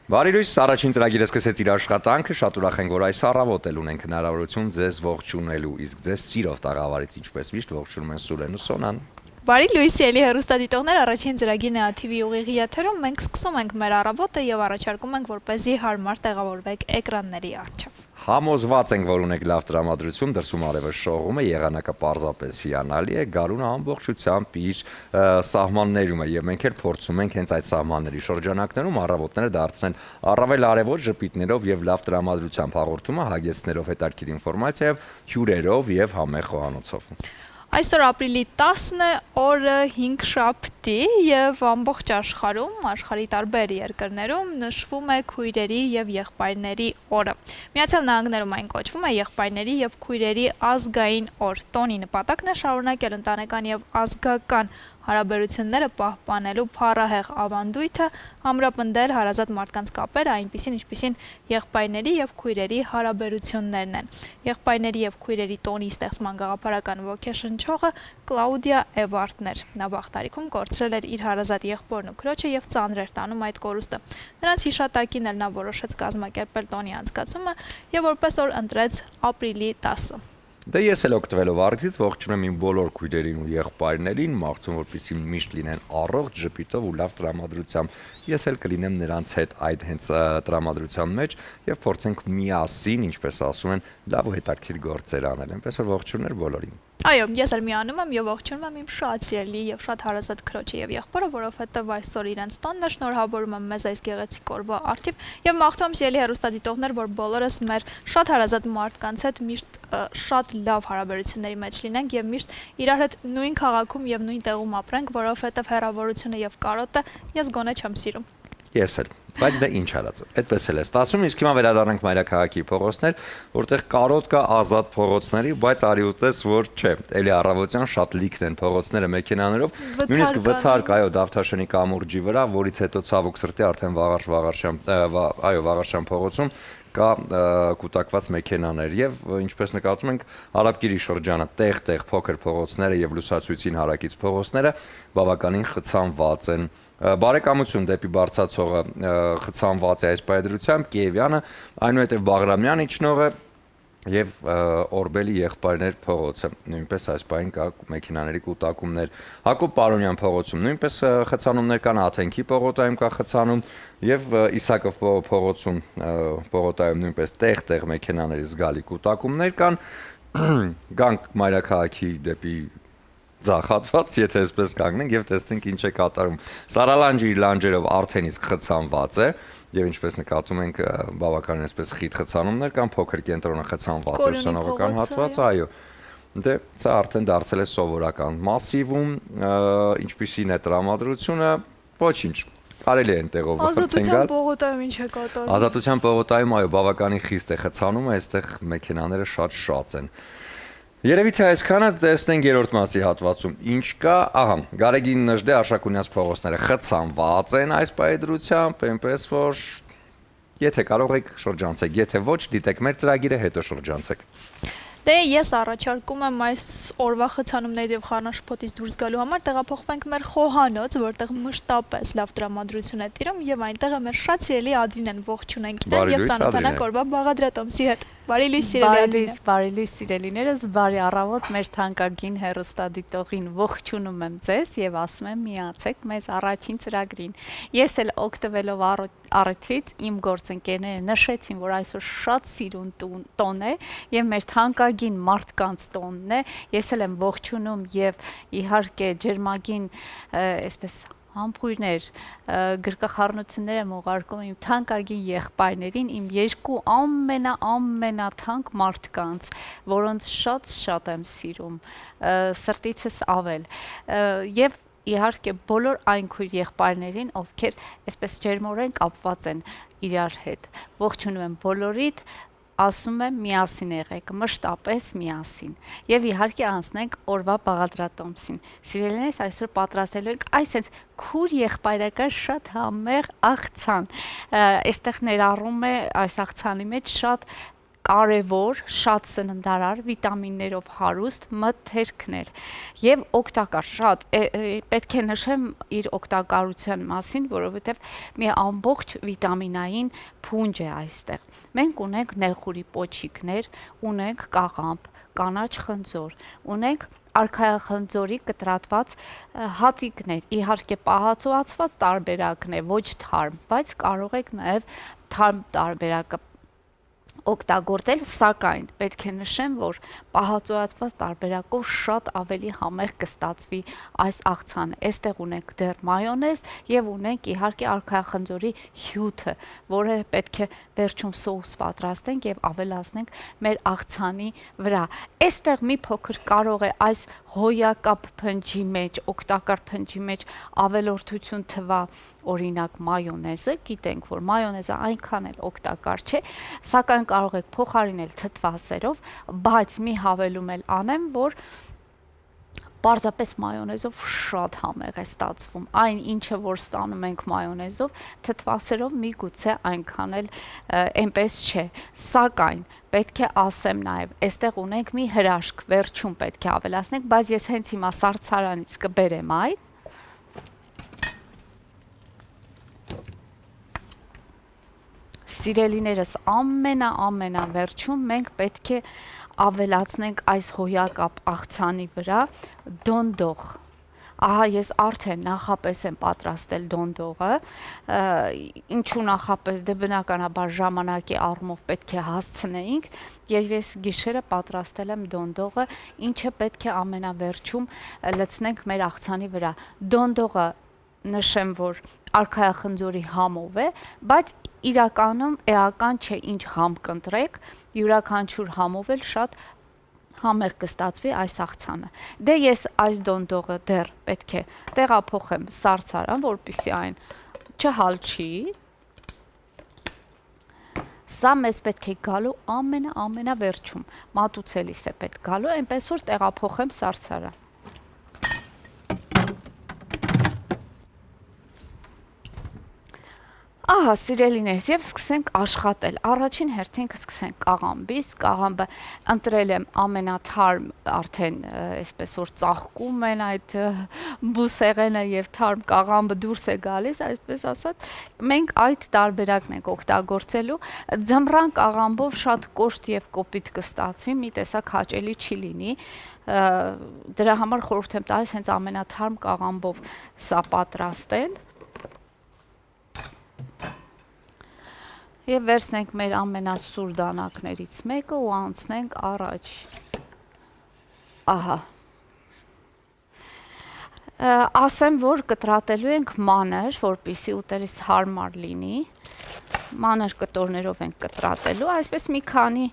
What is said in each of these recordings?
Բարի լույս, առաջին ծրագիրը սկսեց իր աշխատանքը, շատ ուրախ ենք, որ այս առավոտ էլ ունենք հնարավորություն ձեզ ողջունելու, իսկ ձեզ սիրով տաղավարից ինչպես միշտ ողջունում են Սուրեն ու Սոնան։ Բարի լույս, ելի հեռուստադիտողներ, առաջին ծրագիրն է ATV ուղիղի եթերում, մենք սկսում ենք մեր առավոտը եւ առաջարկում ենք, որպեսզի հարմար տեղավորվեք էկրանների առջև։ Համոզված ենք, որ ունեք լավ տրամադրություն, դրսում արևը շողում է, եղանակը պարզապես հիանալի է, գարունը ամբողջությամբ իր սահմաններում է եւ մենք էլ փորձում ենք հենց այդ սահմանների շրջանակներում առավոտները դարձնել առավել արևոտ ժպիտներով եւ լավ տրամադրությամբ հաղորդումը հագեցնելով հետաքրքիր ինֆորմացիայով, հյուրերով եւ համեղ խոհանոցով։ Այսօր ապրիլի 10-ն է, օրը 5 շաբթի եւ ամբողջ աշխարհում, աշխարհի տարբեր երկրներում նշվում է քույրերի եւ եղբայրների օրը։ Միացյալ Նահանգներում այն կոչվում է եղբայրների եւ քույրերի ազգային օր։ Տոնի նպատակն է շարունակել ընտանեկան եւ ազգական հարաբերությունները պահպանելու փառահեղ ավանդույթը, ամրապնդել հարազատ մարդկանց կապերը, այնպիսին ինչպիսին եղբայրների եւ քույրերի հարաբերություններն են։ Եղբայրների եւ քույրերի տոնի ստեղծման գաղափարական ոգեշնչողը Կլաուդիա Էվարտն էր։ Նա վաղ տարիքում կորցրել էր իր հարազատ եղբորն ու քրոջը եւ ծանր էր տանում այդ կորուստը։ Նրանց հիշատակին էլ նա որոշեց կազմակերպել տոնի անցկացումը եւ որպես օր ընտրեց ապրիլի 10-ը։ Դե ես էլ օգտվելով առիթից ողջունում իմ բոլոր քույրերին ու եղբայրներին, մաղթում որպեսզի միշտ լինեն առողջ, ժպիտով ու լավ տրամադրությամբ։ Ես էլ կլինեմ նրանց հետ այդ հենց տրամադրության մեջ եւ փորձենք միասին, ինչպես ասում են, լավ ու հետաքրքիր գործեր անել։ Այնպես որ ողջույններ բոլորին։ Այո, ես էլ միանում եմ եւ ողջունում եմ իմ շատ սիրելի եւ շատ հարազատ քրոջը եւ եղբորը, որովհետեւ այսօր իրենց տոնն է, շնորհավորում եմ մեզ այս գեղեցիկ օրվա առթիվ եւ մաղթում եմ սիրելի հեռուստադիտողներ, որ բոլորս մեր շատ հարազատ մարդկանց հետ միշտ շատ լավ հարաբերությունների մեջ լինենք եւ միշտ իրար հետ նույն քաղաքում եւ նույն տեղում ապրենք, որովհետեւ հեռավորությունը եւ կարոտը ես գոնե չեմ սիրում։ Ես էլ, բայց դա ինչ արած։ Այդպես էլ է ստացվում, իսկ հիմա վերադառնանք մայրաքաղաքի փողոցներ, որտեղ կարոտ կա ազատ փողոցների, բայց արի ուտես, որ չէ, էլի առավոտյան շատ լիքն են փողոցները մեքենաներով, նույնիսկ վթարք, այո, Դավթաշենի կամուրջի վրա, որից հետո ցավոք սրտի արդեն Վաղարշան փողոցում կա կուտակված մեքենաներ եւ ինչպես նկատում ենք Արաբկիրի շրջանը տեղ-տեղ փոքր փողոցները եւ լուսացույցին հարակից փողոցները բավականին խցանված են։ Բարեկամություն դեպի բարձրացողը խցանված է այս պայդրությամբ, Կիևյանը, այնուհետև Բաղրամյանի ճնողը եւ Օրբելի եղբայրներ փողոցը։ Նույնպես այս պահին կա մեքենաների կուտակումներ։ Հակոբ Պարոնյան փողոցում նույնպես խցանումներ կան, Աթենքի պողոտայում կա խցանում եւ Իսակով փողոցում պողոտայում նույնպես տեղ-տեղ մեքենաների զգալի կուտակումներ կան։ Գանք մայրաքաղաքի դեպի ձախատված, եթե այսպես կանգնենք եւ տեսնենք ինչ է կատարում։ Սարալանջի իր լանջերով արդեն իսկ խցանված է եւ ինչպես նկատում ենք բավականին այսպես խիտ խցանումներ կան, փոքր կենտրոնը խցանված է ուսանողական հատված, այո։ Դե սա արդեն դարձել է սովորական մասիվում, ինչպիսին է տրամադրությունը, ոչինչ։ Կարելի է այնտեղով արդեն գալ։ Ազատության պողոտայում ինչ է կատարում։ Ազատության պողոտայում այո, բավականին խիստ է խցանումը, այստեղ մեքենաները շատ են։ Երևի թե այսքանը տեսնենք երրորդ մասի հատվածում ինչ կա, ահա, Գարեգին Նժդե Արշակունյաց փողոցները խցանված են այս պայդրությամբ, այնպես որ եթե կարող եք շրջանցեք, եթե ոչ, դիտեք մեր ծրագիրը, հետո շրջանցեք։ Դե ես առաջարկում եմ այս օրվա խցանումներից եւ խառնաշփոթից դուրս գալու համար տեղափոխվենք մեր խոհանոց, որտեղ մշտապես լավ տրամադրություն է տիրում եւ այնտեղ է մեր շատ սիրելի Ադրինեն, ողջունենք իրեն եւ ծանոթանանք օրվա Բաղադրատոմսի հետ։ Բարի լույս սիրելի Ադրինե։ Բարի լույս սիրելիներս, բարի առավոտ մեր թանկագին հեռուստադիտողին ողջունում եմ ձեզ եւ ասում եմ միացեք մեզ առաջին ծրագրին։ Ես էլ օգտվելով առիթից իմ գործընկերները նշեցին, որ այսօր շատ սիրուն տոն է եւ մեր թանկագին մարդկանց տոնն է։ Ես էլ եմ ողջունում եւ իհարկե ջերմագին այսպես համբույրներ, գրկախառնություններ եմ ուղարկում իմ թանկագին եղբայրներին, իմ երկու ամենաթանկ մարդկանց, որոնց շատ եմ սիրում, սրտիցս ավել, եւ իհարկե բոլոր այն քույր եղբայրներին, ովքեր այսպես ջերմորեն կապված են իրար հետ, ողջունում եմ բոլորիդ, ասում եմ միասին եղեք, մշտապես միասին եւ իհարկե անցնենք օրվա Բաղադրատոմսին։ Սիրելիներս, այսօր պատրաստելու ենք այս հենց քուր եղբայրական շատ համեղ աղցան։ Այստեղ ներառում է այս աղցանի մեջ շատ կարևոր, շատ սննդարար, վիտամիններով հարուստ մթերքներ եւ օգտակար շատ պետք է նշեմ իր օգտակարության մասին, որովհետեւ մի ամբողջ վիտամինային փունջ է այստեղ։ Մենք ունենք նեղուրի պոչիկներ, ունենք կաղամբ, կանաչ խնձոր, ունենք արքայախնձորի կտրատված հատիկներ, իհարկե պահածոացված տարբերակն է, ոչ թարմ, բայց կարող եք նաեւ թարմ տարբերակը օգտագործել, սակայն պետք է նշեմ, որ պահածոացված տարբերակով շատ ավելի համեղ կստացվի այս աղցանը։ Այստեղ ունենք դեռ մայոնեզ եւ ունենք իհարկե արքայախնձորի հյութը, որը պետք է վերջում սոուս պատրաստենք եւ ավելացնենք մեր աղցանի վրա։ Այստեղ մի փոքր կարող է այս հոյակապ փնջի մեջ, օգտակար փնջի մեջ ավելորդություն թվա օրինակ մայոնեզը, գիտենք, որ մայոնեզը այնքան էլ օգտակար չէ, սակայն կարող եք փոխարինել թթվասերով, բայց մի հավելում էլ անեմ, որ պարզապես մայոնեզով շատ համեղ է ստացվում։ Այն ինչը որ ստանում ենք մայոնեզով, թթվասերով միգուցե այնքան էլ այնպես չէ։ Սակայն պետք է ասեմ նաև, այստեղ ունենք մի հրաշք, վերջում պետք է ավելացնենք, բայց ես հենց հիմա սառցարանից կբերեմ այն։ Սիրելիներս, ամենավերջում մենք պետք է ավելացնենք այս հոյակապ աղցանի վրա դոնդող։ Ահա ես արդեն նախապես եմ պատրաստել դոնդողը, ինչու նախապես, դե բնականաբար ժամանակի առումով պետք է հասցնեինք, եւ ես գիշերը պատրաստել եմ դոնդողը, ինչը պետք է ամենավերջում լցնենք մեր աղցանի վրա։ Դոնդողը նշեմ, որ արքայախնձորի համով է, բայց իրականում էական չէ ինչ համ կընտրեք, յուրաքանչյուր համով էլ շատ համեղ կստացվի այս աղցանը։ Դե ես այս դոնդողը դեռ պետք է տեղափոխեմ սառցարան, որպեսզի այն չհալչի։ Սա մեզ պետք է գալու ամենավերջում, մատուցելիս է պետք գալու, այնպես որ տեղափոխեմ սառցարան։ Ահա, սիրելիներս, եւ սկսենք աշխատել։ Առաջին հերթին կսկսենք կաղամբից, կաղամբը ընտրել եմ ամենաթարմ, արդեն այսպես որ ծաղկում են այդ բուսեղենը եւ թարմ կաղամբը դուրս է գալիս, այսպես ասած, մենք այդ տարբերակն ենք օգտագործելու։ Ձմռան կաղամբով շատ կոշտ եւ կոպիտ կստացվի, մի տեսակ հաճելի չի լինի։ Դրա համար խորհուրդ եմ տալիս հենց ամենաթարմ կաղամբով սա պատրաստել։ Եվ վերցնենք մեր ամենասուր դանակներից մեկը ու անցնենք առաջ։ Ահա։ Ասեմ, որ կտրատելու ենք մանր, որպեսզի ուտելիս հարմար լինի։ Մանր կտորներով ենք կտրատելու, այսպես մի քանի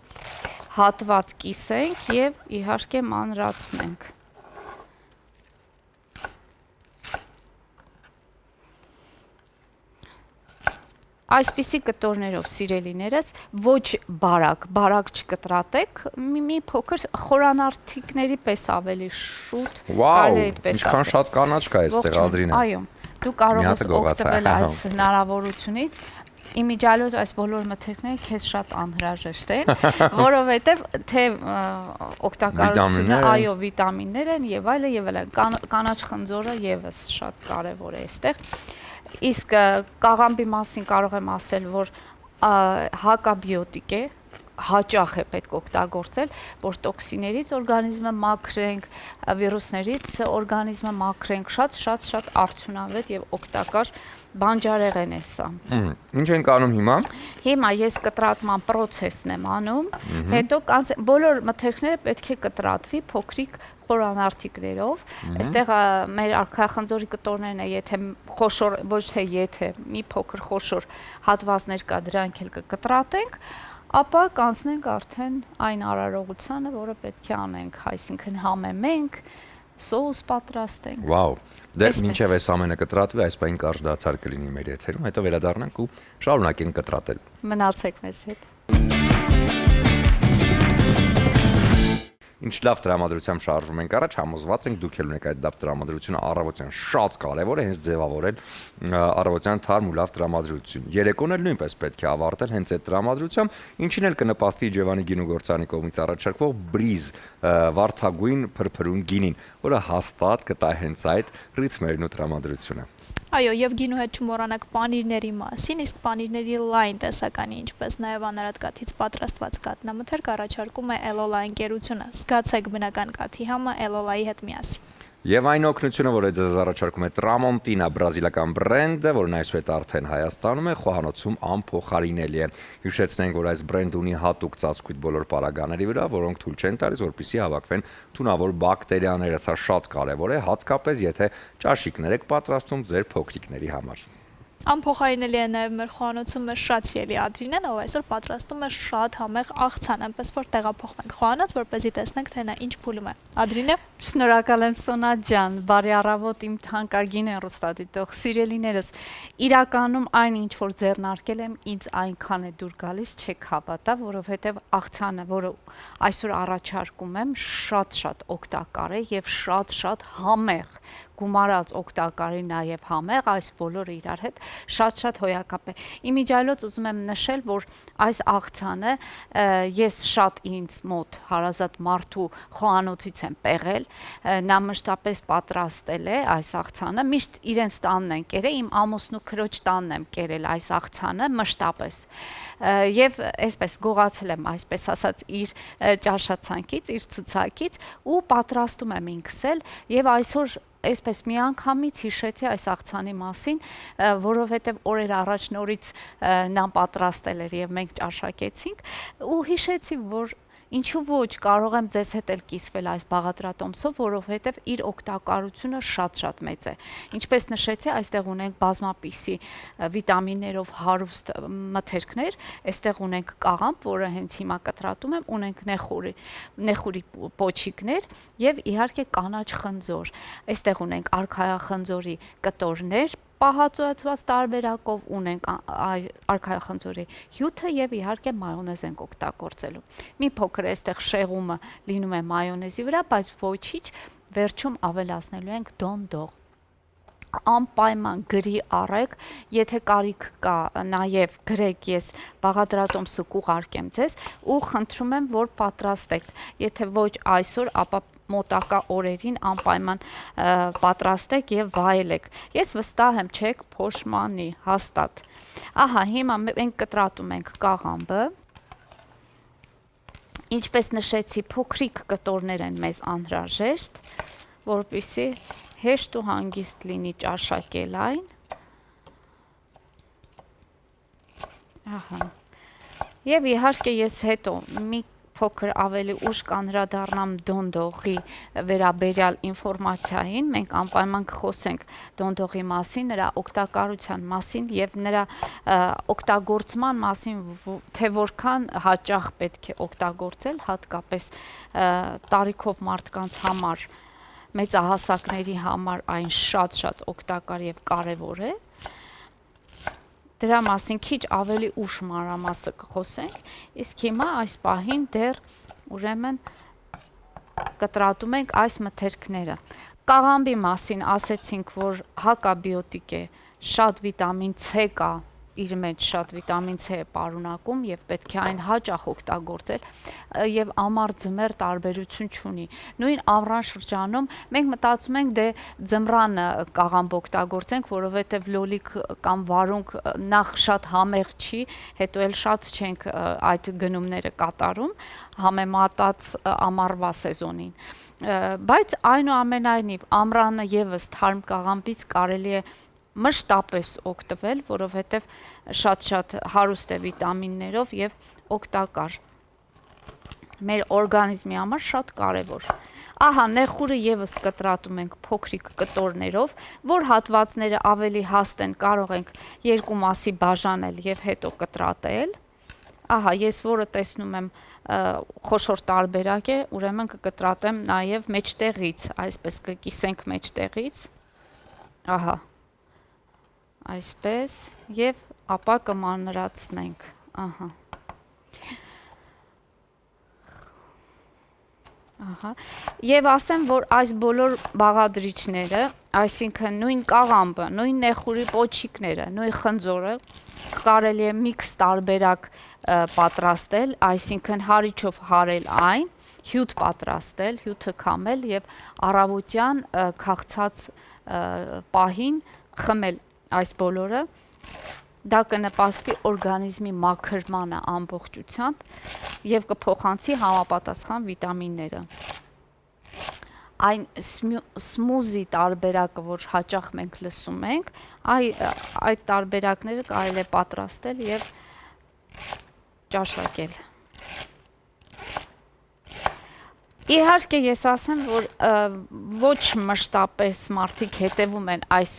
հատված կիսենք եւ իհարկե մանրացնենք։ Այսպիսի կտորներով, սիրելիներս, ոչ բարակ չկտրատեք, մի փոքր խորանարդիկների պես ավելի շուտ, Վաու, ինչքան շատ կանաչ կա այստեղ, Ադրինե։ Այո, դու կարող ես օգտվել այս հնարավորությունից, իմիջիալոց այս բոլոր մթերքները քեզ շատ անհրաժեշտ են, որովհետև թե օգտակարությունը, այո, վիտամիններ են եւ այլն, կանաչ խնձորը եւս շատ կարեւոր է այստեղ։ Իսկ կաղամբի մասին կարող եմ ասել, որ հակաբիոտիկ է, հաճախ է պետք օգտագործել, որ տոքսիներից օրգանիզմը մաքրենք, վիրուսներից օրգանիզմը մաքրենք, շատ արդյունավետ եւ օգտակար բանջարեղեն է սա։ Ինչ ենք անում հիմա։ Հիմա ես կտրատման process-ն եմ անում, հետո բոլոր մթերքները պետք է կտրատվի փոքրիկ խորանարդիկներով։ Այստեղ մեր արքայախնձորի կտորներն է, եթե խոշոր, ոչ թե եթե, մի փոքր խոշոր հատվածներ կա, դրանք էլ կկտրատենք, ապա կանցնենք արդեն այն արարողությանը, որը պետք է անենք, այսինքն համեմենք, սոուս պատրաստենք։ Վաու, դե մինչև այս ամենը կտրատվի, այս բան կարճ դադար կլինի մեր եթերում, հետո վերադառնանք ու շարունակենք կտրատել։ Մնացեք մեզ հետ։ ինչ լավ տրամադրությամբ շարժում ենք առաջ, համոզված ենք դուք էլ ունեք այդ լավ տրամադրությունը առավոտյան շատ կարևոր է հենց ձևավորել առավոտյան թարմ ու լավ տրամադրություն։ Երեկոն էլ նույնպես պետք է ավարտել հենց այդ տրամադրությամբ, ինչին էլ կնպաստի Իջևանի գինուգործարանի կողմից առաջարկվող բրիզ վարդագույն փրփրուն գինին, որը հաստատ կտա հենց այդ ռիթմերն ու տրամադրությունը։ Այո, եւ գինու հետ չմոռանաք պանիրների մասին, իսկ պանիրների լայն տեսականի, ինչպես նաեւ անարատ կաթից պատրաստված կատնամթերք առաջարկում է Էլոլա ընկերությունը։ Զգացեք բնական կաթի համը Էլոլայի հետ միասին։ Եվ այն օգնությունը, որը ձեզ առաջարկում է Տրամոնտինա բրազիլական բրենդը, որն այսուհետ արդեն Հայաստանում է, խոհանոցում անփոխարինելի է։ Հիշեցնենք, որ այս բրենդը ունի հատուկ ծածկույթ բոլոր պարագաների վրա, որոնք թույլ չեն տալիս, որպեսզի հավաքվեն թունավոր բակտերիաները։ Սա շատ կարևոր է, հատկապես եթե ճաշիկներ եք պատրաստում ձեր փոքրիկների համար։ Անփոխարինելի է նաև մեր խոհանոցում մեր շատ սիրելի Ադրինեն, ով այսօր պատրաստում է շատ համեղ աղցան, այնպես որ տեղափոխվենք խոհանոց, որպեսզի տեսնենք, թե նա ինչ փուլում է։ Ադրինե, Շնորհակալ եմ Սոնա ջան, բարի առավոտ իմ թանկագին հեռուստադիտող սիրելիներս։ Իրականում այն ինչ որ ձեռնարկել եմ, ինձ այնքան է դուր գալիս, չեք հավատա, որովհետև աղցանը, որը այսօր առաջարկում եմ, շատ օգտակար է եւ շատ համեղ գումարած օգտակարի նաև համեղ, այս բոլորը իրար հետ շատ հոյակապ է։ Իմիջիայլոց ուզում եմ նշել, որ այս աղցանը ես շատ ինձ մոտ հարազատ մարդու խոհանոցից եմ պեղել, նա մշտապես պատրաստել է այս աղցանը, միշտ իրենց տանն են կերել, իմ ամուսնու քրոջ տանն եմ կերել այս աղցանը մշտապես։ Եվ այսպես գողացել եմ, այսպես ասած, իր ճաշացանկից, իր ցուցակից ու պատրաստում եմ ինքս էլ եւ այսօր այսպես միանգամից հիշեցի այս աղցանի մասին, որովհետև օրեր առաջ նորից նա պատրաստել էր եւ մենք ճաշակեցինք ու հիշեցի, որ ինչու ոչ կարող եմ ձեզ հետ էլ կիսվել այս բաղադրատոմսով, որովհետև իր օգտակարությունը շատ մեծ է։ Ինչպես նշեցի, այստեղ ունենք բազմապիսի վիտամիններով հարուստ մթերքներ, այստեղ ունենք կաղամբ, որը հենց հիմա կտրատում եմ, ունենք նեխուրի պոչիկներ եւ իհարկե կանաչ խնձոր։ Այստեղ ունենք արքայախնձորի կտորներ, պահածոյացված տարբերակով ունենք արքայախնձորի հյութը եւ իհարկե մայոնեզ ենք օգտագործելու։ Մի փոքր այստեղ շեղումը լինում է մայոնեզի վրա, բայց ոչինչ, վերջում ավելացնելու ենք դոնդող։ Անպայման գրի առեք, եթե կարիք կա նաև գրեք, ես բաղադրատոմսը կուղարկեմ ձեզ ու խնդրում եմ, որ պատրաստեք, եթե ոչ այսօր, ապա մոտակա օրերին անպայման պատրաստեք եւ վայելեք։ Ես վստահ եմ, չեք փոշմանի, հաստատ։ Ահա, հիմա մենք կտրատում ենք կաղամբը։ Ինչպես նշեցի, փոքրիկ կտորներ են մեզ անհրաժեշտ, որպեսզի հեշտ ու հանգիստ լինի ճաշակել այն։ Ահա։ Եվ իհարկե ես հետո մի փոքր ավելի ուշ կանրադառնամ դոնդողի վերաբերյալ ինֆորմացիային, մենք անպայման կխոսենք դոնդողի մասին, նրա օգտակարության մասին եւ նրա օգտագործման մասին, թե որքան հաճախ պետք է օգտագործել, հատկապես տարիքով մարդկանց համար, մեծահասակների համար այն շատ օգտակար եւ կարեւոր է։ Դրա մասին քիչ ավելի ուշ մանրամասը կխոսենք, իսկ հիմա այս պահին դեռ ուրեմն կտրատում ենք այս մթերքները։ Կաղամբի մասին ասեցինք, որ հակաբիոտիկ է, շատ վիտամին C կա, իր մեջ շատ վիտամին C է պարունակում եւ պետք է այն հաճախ օգտագործել եւ ամառ ձմեռ տարբերություն չունի։ Նույն ամռան շրջանում մենք մտածում ենք դե ձմռանը կաղամբ օգտագործենք, որովհետեւ լոլիկ կամ վարունգ նախ շատ համեղ չի, հետո էլ շատ չենք այդ գնումները կատարում համեմատած ամառվա սեզոնին։ Բայց այնուամենայնիվ ամռանը եւս թարմ կաղամբից կարելի է մշտապես օգտվել, որովհետև շատ հարուստ է վիտամիններով եւ օգտակար։ Մեր օրգանիզմի համար շատ կարևոր։ Ահա, նեխուրը եւս կտրատում ենք փոքրիկ կտորներով, որ հատվածները ավելի հաստ են, կարող ենք երկու մասի բաժանել եւ հետո կտրատել։ Ահա, ես որը տեսնում եմ խոշոր տարբերակ է, ուրեմն կկտրատեմ նաեւ մեջտեղից, այսպես կկիսենք մեջտեղից։ Ահա այսպես եւ ապա կմանրացնենք, ահա։ Ահա։ Եվ ասեմ, որ այս բոլոր բաղադրիչները, այսինքն նույն կաղամբը, նույն նեխուրի պոչիկները, նույն խնձորը կարելի է միքս տարբերակ պատրաստել, այսինքն հարիչով հարել այն, հյութ պատրաստել, հյութը քամել եւ առավոտյան քաղցած պահին խմել այս բոլորը, դա կնպաստի օրգանիզմի մաքրմանը ամբողջությամբ եւ կփոխանցի համապատասխան վիտամինները։ Այն սմուզի տարբերակը, որ հաճախ մենք լսում ենք, այդ տարբերակները կարելի է պատրաստել եւ ճաշակել։ Իհարկե ես ասեմ, որ ոչ մշտապես մարդիկ հետևում են այս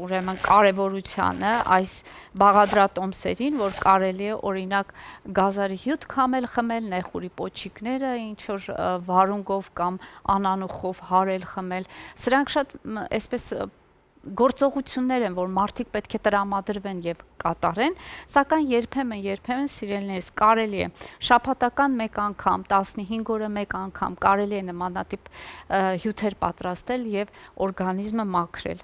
ուրեմն կարևորությանը, այս բաղադրատոմսերին, որ կարելի է օրինակ գազարի հյութ քամել, խմել, նեխուրի պոչիկները, ինչ որ վարունգով կամ անանուխով հարել, խմել։ Սրանք շատ այսպես գործողություններ են, որ մարդիկ պետք է տրամադրվեն եւ կատարեն, սակայն երբեմն սիրելիներս կարելի է շաբաթական մեկ անգամ, 15 օրը մեկ անգամ կարելի է նմանատիպ հյութեր պատրաստել եւ օրգանիզմը մաքրել։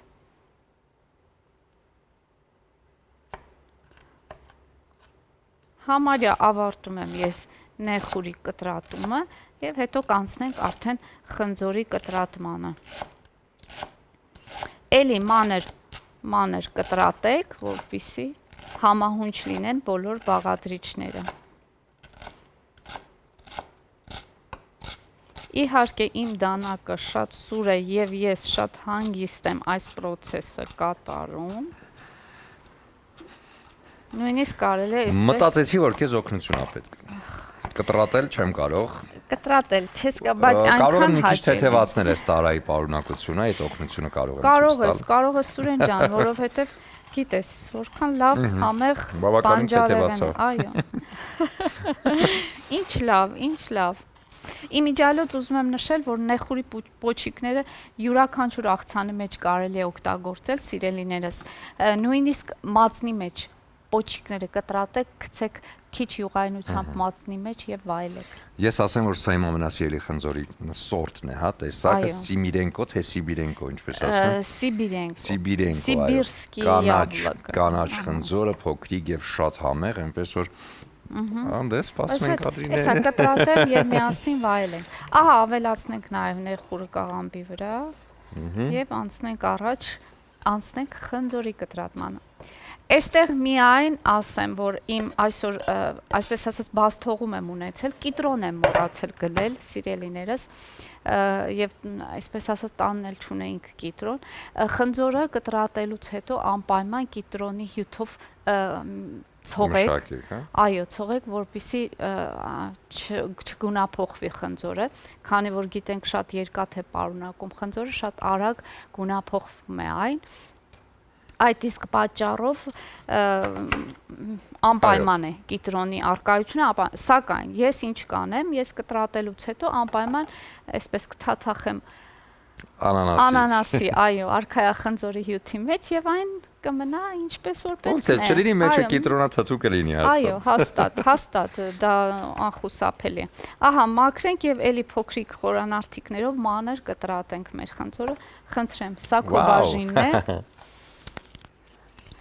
Համարյա ավարտում եմ ես նեխուրի կտրատումը եւ հետո կանցնենք արդեն խնձորի կտրատմանը։ Էլի մանր կտրատեք, որպեսզի համահունչ լինեն բոլոր բաղադրիչները։ Իհարկե իմ դանակը շատ սուր է եւ ես շատ հանգիստ եմ այս process-ը կատարում։ Նույնիսկ կարելի է այսպես Մտածեցի, որ քեզ օգնություն ա պետք։ Կտրատել չեմ կարող։ կտրատել չես կա, բայց Կարող եմ այնքան մի քիչ հաճելի։ թեթևացնել այս տարայի պարունակությունը, այդ օգնությունը կարող եմ Կարող ես Սուրեն ջան, որովհետև գիտես, որքան լավ համեղ Բավականին բանջարեղեն է, թեթևացա։ այո։ Ինչ լավ։ Իմիջիալոց ուզում եմ նշել, որ նեխուրի պոչիկները յուրաքանչյուր աղցանի մեջ կարելի է օգտագործել, սիրելիներս, նույնիսկ մածնի մեջ պոչիկները կտրատեք, գցեք քիչ յուղայնությամբ մածնի մեջ եւ վայելեք։ Ես ասեմ, որ սա իմ ամենասիրելի խնձորի սորտն է, հա, տեսակը Սիմիրենկո, թե Սիբիրենկո, ինչպես ասում։ Սիբիրսկի կանաչ խնձորը փոքրիկ եւ շատ համեղ, այնպես որ անդես սպասում ենք Կատրինե։ Հեսա կտրատեմ եւ միասին վայելենք։ Ահա ավելացնենք նաեւ նեխուրը կաղամբի վրա եւ անցնենք խնձորի կտրատմանը։ Այստեղ միայն ասեմ, որ իմ այսօր այսպես ասած բացթողում եմ ունեցել, կիտրոն եմ մոռացել գնել, սիրելիներս, եւ այսպես ասած տանն էլ չունեինք կիտրոն, խնձորը կտրատելուց հետո անպայման կիտրոնի հյութով ցողեք, այո, ցողեք, որպեսզի չգունափոխվի խնձորը, քանի որ գիտենք շատ երկաթ է պարունակում խնձորը, շատ արագ գունափոխվում է այն։ Այդ իսկ պատճառով անպայման է կիտրոնի արկայությունը, սակայն ես ինչ կանեմ, ես կտրատելուց հետո անպայման այսպես կթաթախեմ անանասի, այո, արքայախնձորի հյութի մեջ եւ այն կմնա ինչպես որ պետք է։ Ոնց է, չլինի մեջը կիտրոնաթթու կլինի հաստատ։ Այո, հաստատ, դա անխուսափելի է։ Ահա, մաքրենք եւ էլի փոքրիկ խորանարդիկներով մանր կտրատենք մեր խնձորը։ Խնդրեմ, սա քո բաժինն է։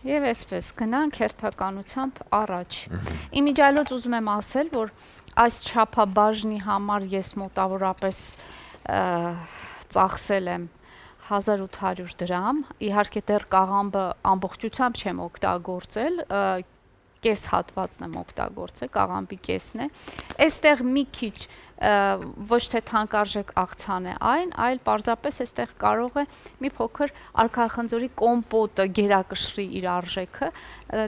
Եվ այսպես գնանք հերթականությամբ առաջ։ Իմիջիալոց ուզում եմ ասել, որ այս չափաբաժնի համար ես մոտավորապես ծախսել եմ 1800 դրամ, իհարկե դեռ կաղամբը ամբողջությամբ չեմ օգտագործել, կես հատվածն եմ օգտագործել, կաղամբի կեսն է։ Այստեղ մի քիչ ոչ թե թանկարժեք աղցան է այն, այլ պարզապես այստեղ կարող է մի փոքր արքայախնձորի կոմպոտը գերակշռի իր արժեքը,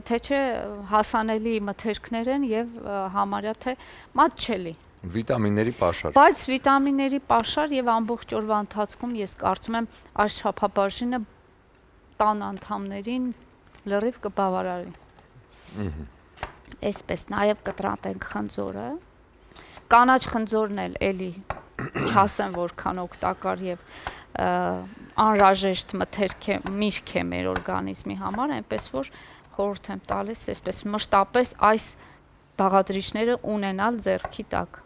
թե չէ հասանելի մթերքներ են եւ համարյա թե մատչելի։ Վիտամինների պաշար։ Բայց վիտամինների պաշար եւ ամբողջ օրվա ընթացքում ես կարծում եմ այս չափաբաժինը տան անդամներին լրիվ կբավարարի։ Այսպես նաեւ կտրատենք խնձորը։ Կանաչ խնձորն էլ էլի չասեմ որքան օգտակար եւ անհրաժեշտ միրգ է մեր օրգանիզմի համար, այնպես որ խորհուրդ եմ տալիս այսպես մշտապես այս բաղադրիչները ունենալ ձեռքի տակ։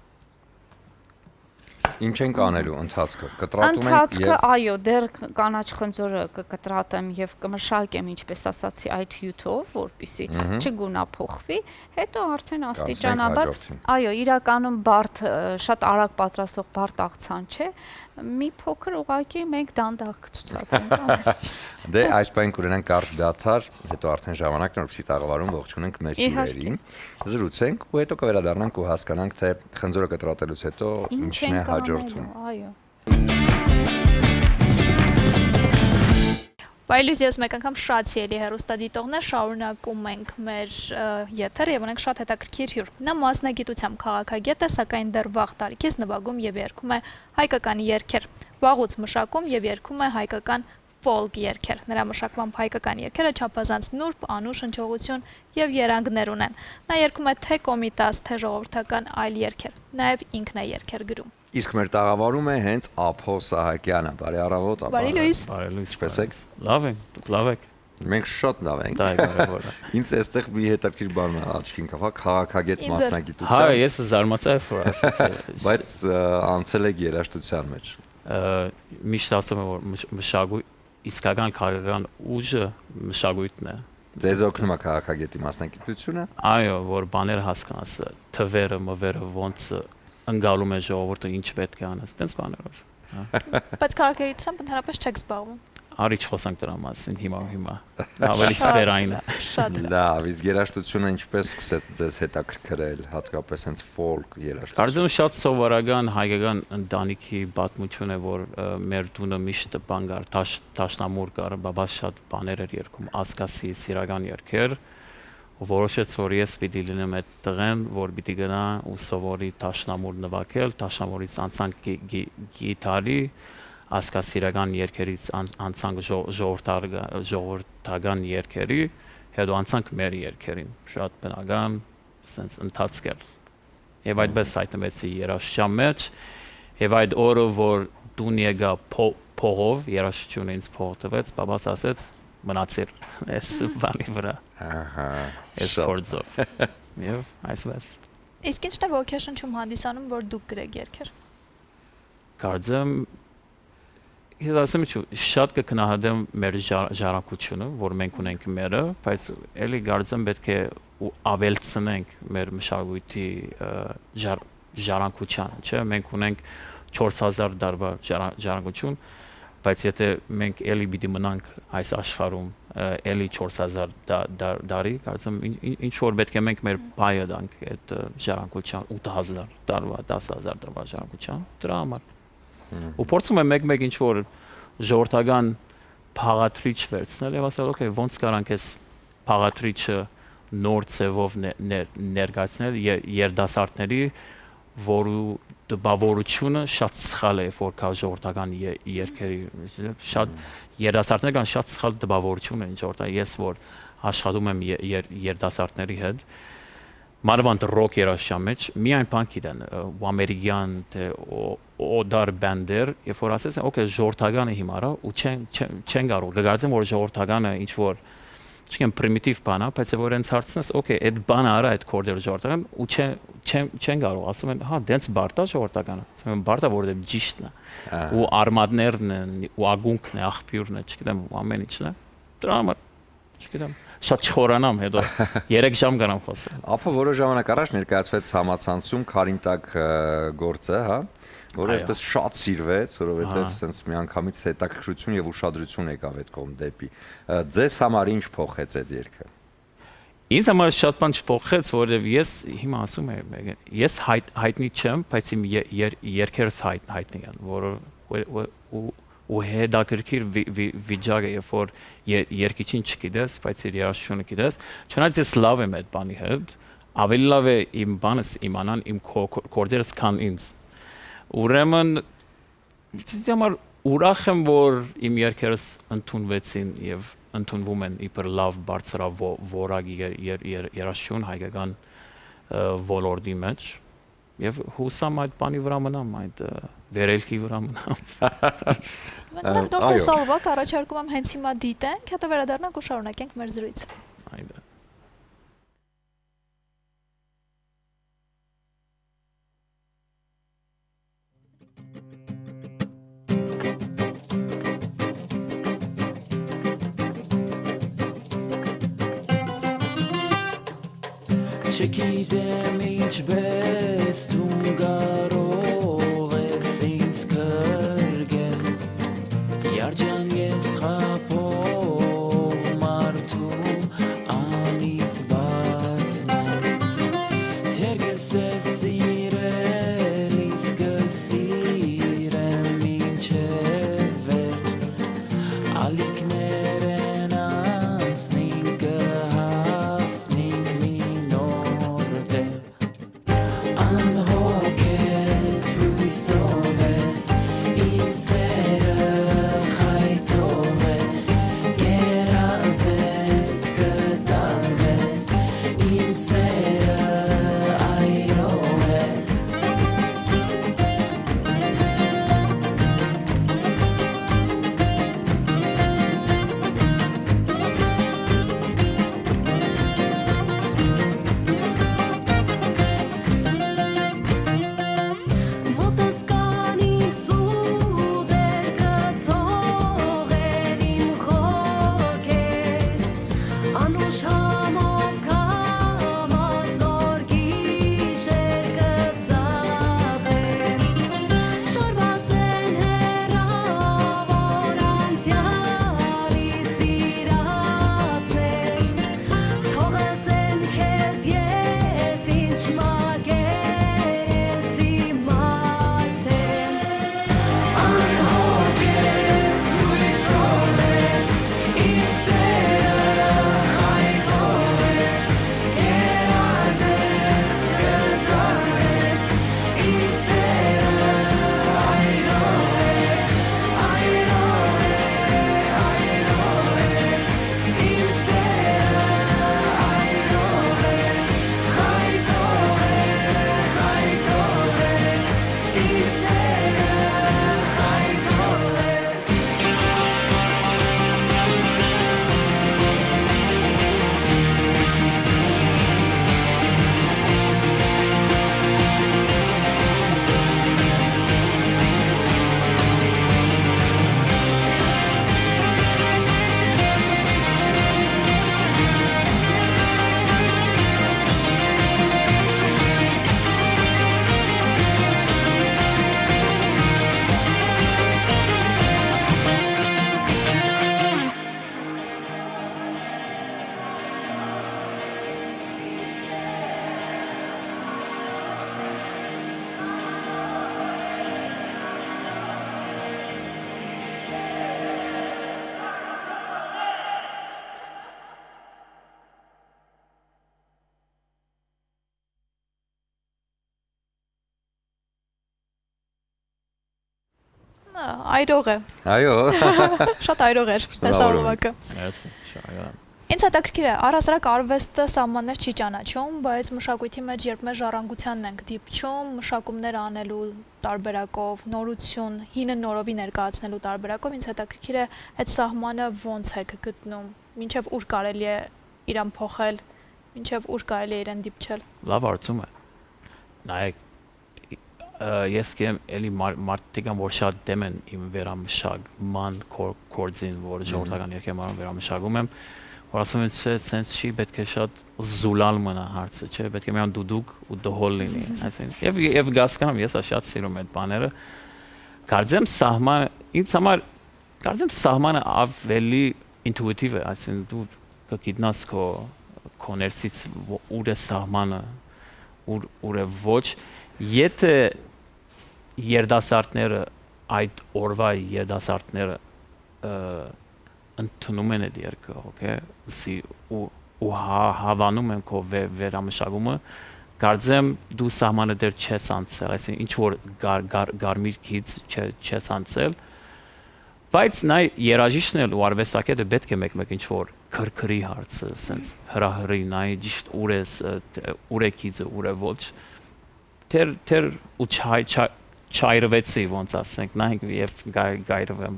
Ինչ ենք անելու ընթացքը, կտրատում ենք Ընթացքը, այո, դեռ կանաչ խնձորը կկտրատեմ եւ կմշակեմ, ինչպես ասացի, այդ հյութով, որպեսզի չգունափոխվի, հետո արդեն աստիճանաբար, այո, իրականում բարդ, շատ արագ պատրաստող բարդ աղցան չէ, մի փոքր ուղղակի մենք դանդաղ կցուցադրենք։ Դե այս բան կունենանք կարճ դադար, հետո արդեն ժամանակն է, որպեսզի տաղավարում ողջունենք մեր հյուրերին, զրուցենք ու հետո կվերադառնանք ու հասկանանք, թե խնձորը կտրատելուց հետո ինչն է հաջորդում։ Այո։ Բայլույս ես մեկ անգամ շատ սիրելի հեռուստադիտողներ, շարունակում ենք մեր եթերը եւ ունենք շատ հետաքրքիր հյուր։ Նա մասնագիտությամբ քաղաքագետ է, սակայն դեռ վաղ տարիքից նվագում եւ երգում է հայկական երգեր։ Վաղուց մշակում եւ երգում է հայկական ֆոլք երգեր։ Նրա մշակվամբ հայկական երգերը չափազանց նուրբ, անուշ հնչողություն եւ երանգներ ունեն։ Նա երգում է թե կոմիտաս, թե ժողովրդական այլ երգեր։ Նաեւ ինքն է երգեր գրում։ Իսկ մեր տաղավարում է հենց Ափո Սահակյանը։ Բարի առավոտ, Ափո։ Բարի լույս։ Բարի լույս։ Ինչպե՞ս եք։ Լավ ենք, դուք լավ եք։ Մենք շատ լավ ենք։ Դա է կարևորը։ Ինձ էստեղ մի հետաքրքիր բան աչքին կապա, քաղաքագետ Ինձ էլ։ Հա, մասնագիտությամբ, ես զարմացա որ ասացի։ բայց անցել եք երաժշտության մեջ։ Միշտ ասում եմ որ մշակույթ իսկական քաղաքական ուժը մշակույթն է։ Ձեզ օգնում է քաղաքագետի մասնագիտությունը։ Այո, որ բաները հասկանաս, թվերը, մվերը ոնց ընկալում է ժողովուրդը ինչ պետք է անես, տենց բաներով։ Բայց քաղաքագիտությամբ ընդհանրապես չեք զբաղվում։ Արիչ խոսանք դրա մասին հիմա։ Ավելի սֆերային է։ Շատ Լավ, իսկ երաժշտությունը ինչպես սկսեց ձեզ հետաքրքրել, հատկապես հենց ֆոլք երաժշտություն։ Կարծում եմ շատ սովորական հայկական ընտանիքի պատմություն է, որ մեր տունը միշտ բան կար, տաշնամուր կար, բաբաս շատ բաներ էր երգում, ասկասի, սիրական երգեր, որոշեց, որ ես պիտի լինեմ այդ տղեն, որ պիտի գնա ու սովորի տաշնամուր նվագել, տաշնամուրից անցանք գիտարի, ասկասիրական երգերից անցանք ժողովրդական երգերի, հետո անցանք մեր երգերին, շատ բնական, սենց ընթացք էր։ Եվ այդպես հայտնվեցի երաժշտության մեջ, եւ այդ օրը, որ տուն եկա փողով, երաժշտությունը ինձ փող տվեց, բաբաս ասեց մնացիր այս բանի վրա։ Ահա։ Այս գործով։ Եվ այսպես։ Իսկ ինչն է ոգեշնչում հանդիսանում, որ դուք գրեք երգեր։ Կարծեմ ես ասեմ շատ կքնահատեմ մեր ժառանգությունը, որ մենք ունենք մերը, բայց էլի կարծեմ պետք է ավելցնենք մեր մշակույթի ժառանգությանը, չէ՞։ Մենք ունենք 4000 տարվա ժառանգություն, բայց եթե մենք էլի պիտի մնանք այս աշխարհում էլի 4000 տարի, կարծեմ ինչ որ պետք է մենք մեր բայը դանք այդ ժառանգության 8000 տարվա, 10000 տարվա ժառանգության դրա համար։ Ու փորձում եմ մեկ-մեկ ինչ որ ժողովրդական փաղատրիչ վերցնել եւ ասել, օքեյ, ոնց կարանք այս փաղատրիչը նոր ծևով ներկայացնել երդասարտների, որու դպավորությունը շատ սխալ է, որ կա ժողովրդական երգերի, շատ երդասարտներ կան շատ սխալ դպավորություն են ժողովրդական, ես որ աշխատում եմ երդասարտների հետ, մանավանդ ռոք երաժշտության մեջ միայն բան գիտեն, ու ամերիկյան թե օդար բանդեր, երբ որ ասես, օքեյ, ժողովրդականը հիմա ու չեն կարող, կգործեմ որ ժողովրդականը ինչ որ չգիտեմ պրիմիտիվ բան է, բայց որ հենց հարցնես, օքեյ, այդ բանը արա այդ կորդերը ժողովրդական ու չեն կարող, ասում են, հա, դենց բարդ է ժողովրդականը, ասում են բարդ է որովհետև ճիշտն է, ու արմատներն են, ու ագունքն է, աղբյուրն է, չգիտեմ, ամեն ինչն է, դրա համար, չգիտեմ շատ չխորանամ, հետո 3 ժամ գնամ խոսել։ Ափո որոշ ժամանակ առաջ ներկայացվեց համացանցում Քարինտակ գործը, հա, որը այսպես շատ սիրվեց, որովհետև սենց միանգամից հետաքրքրություն եւ ուշադրություն եկավ այդ կողմ դեպի։ Ձեզ համար ինչ փոխեց այդ երգը։ Ինձ համար շատ բան չփոխեց, որովհետև ես հիմա ասում եմ, ես հայտնի չեմ, բայց իմ երգերս հայտնի են, որը ու հետաքրքիր վիճակ է, երբ որ երգիչին չգիտես, բայց իր երաժշտությունը գիտես, չնայած ես լավ եմ այդ բանի հետ, ավելի լավ է իմ բանս իմանան իմ կորձերս քան ինձ։ Ուրեմն ես համար ուրախ եմ, որ իմ երգերս ընդունվեցին եւ ընդունվում են իբր լավ բարձրավորակ երաժշտություն հայկական ոլորտի մեջ եւ հուսամ այդ բանի վրա մնամ, այդ վերելքի վրա մնամ։ Մենք դուրս սալվակ առաջարկում եմ հենց հիմա դիտենք, հետո վերադառնանք ու շարունակենք մեր զրույցը։ Այդա։ չգիտեմ ինչպես դու կարող ես ինձ կրկել Երջան ես խաբող մարդու անիծվածն եմ Թերգս ես սիրել իսկ կսիրեմ մինչև վերջ Ալիքներ են անցնին կհասնին մի նոր տեղ Անհոգ ես, հույսով ես, իմ սերը խայթով է Երազ ես, կտարվես, իմ սերը այրով է Մոտս կանից ու դեր կծողեր իմ խոքեր Անուշ համով կամածոր գիշեր կծաղեր Շարված են հեռավոր անցյալի սիրածներ Թողս են քեզ ես ինչ մագեր ես իմ մարդեմ Անհոգ ես, հույսով ես, իմ սերը խայթով է Երազ ես, կտարվես, իմ սերը այրով է Այրով է, այրով է, իմ սերը այրով է Խայթով է, խայթով է, իմ սերը խայթով է Այրող է։ Այո։ Շատ այրող էր այս Շնորհավորում ավակը։ Yes, շայա։ Ինձ հետաքրքիր է, առհասարակ արվեստը սահմաններ չի ճանաչում, բայց մշակույթի մեջ երբ մեր ժառանգությանն ենք դիպչում, մշակումներ անելու տարբերակով, նորություն, հինը նորովի ներկայացնելու տարբերակով, ինձ հետաքրքիր է այդ սահմանը ոնց եք գտնում, մինչև ուր կարելի է իրան փոխել, մինչև ուր կարելի է իրեն դիպչել։ Լավ արծում է։ Նայեք ես կեմ էլի մարդիկան որ շատ դեմ են իմ վերամշակման կորձին, որ ժողովրդական երգեման վերամշակում եմ, որ ասում են չէ, սենց չի պետք է շատ զուլալ մնա հարցը, չէ, պետք է միան դուդուկ ու դհոլ լինի, այսինքն եւ գասկանամ ես շատ սիրում այդ բաները։ Կարծեմ սահմանը ինձ համար կարծեմ սահմանը ավելի ինտուիտիվ է, այսինքն դու կգիտնաս քո ներսից ուր է սահմանը, ուր է ոչ, եթե երդասարտները այդ օրվա երդասարտները ընդունում են այդ երգը, okay, ու հավանում են քո վերամշակումը, կարծեմ դու սահմանը դեռ չես անցել, այսինքն ինչ որ գարմիր քիծ չես անցել, բայց նայ երաժիշտն էլ ու արվեստագետը պետք է մեկ-մեկ ինչ որ քրքրի հարցը, sense հրահրի նայ ճիշտ ուր է քիծը, ուր է ոչ, թեր ու չայրվեցի ոնց ասենք, նայենք եւ գայրվեմ։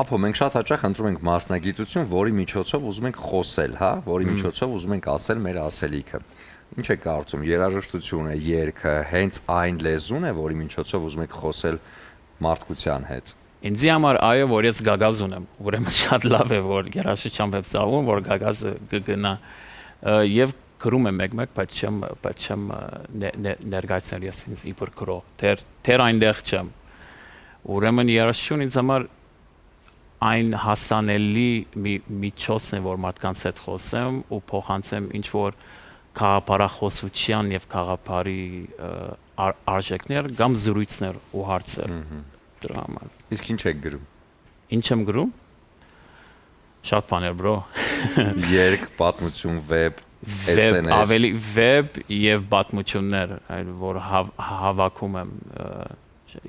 Ապո մենք շատ հաճախ ընտրում ենք մասնագիտություն, որի միջոցով ուզում ենք խոսել, հա, որի միջոցով ուզում ենք ասել մեր ասելիքը։ Ինչ է կարծում, երաժշտությունը, երգը հենց այն լեզուն է, որի միջոցով ուզում եք խոսել մարդկության հետ։ Ինձի համար այո, որ ես գագազ ունեմ, ուրեմն շատ լավ է, որ երաժշտությամբ եմ ծաղում, որ գագազը կգնա եւ գրում եմ մեկ-մեկ, բայց չեմ ներկայացնել ես ինձ իբր գրող։ Դեռ այնտեղ չեմ։ Ուրեմն երաժշտություն ինձ համար այն հասանելի միջոցն է, որ մարդկանց հետ խոսեմ ու փոխանցեմ ինչ որ քաղաքապարախոսության եւ քաղաքապարի արժեքներ կամ զրույցներ ու հարցեր դրա համար։ Իսկ ինչ եք գրում։ Ինչ եմ գրում։ Շատ բաներ, bro։ Երգ, պատմություն, վեբ, էսսեներ։ Ավելի վեբ եւ պատմություններ, այլ որ հավաքում եմ։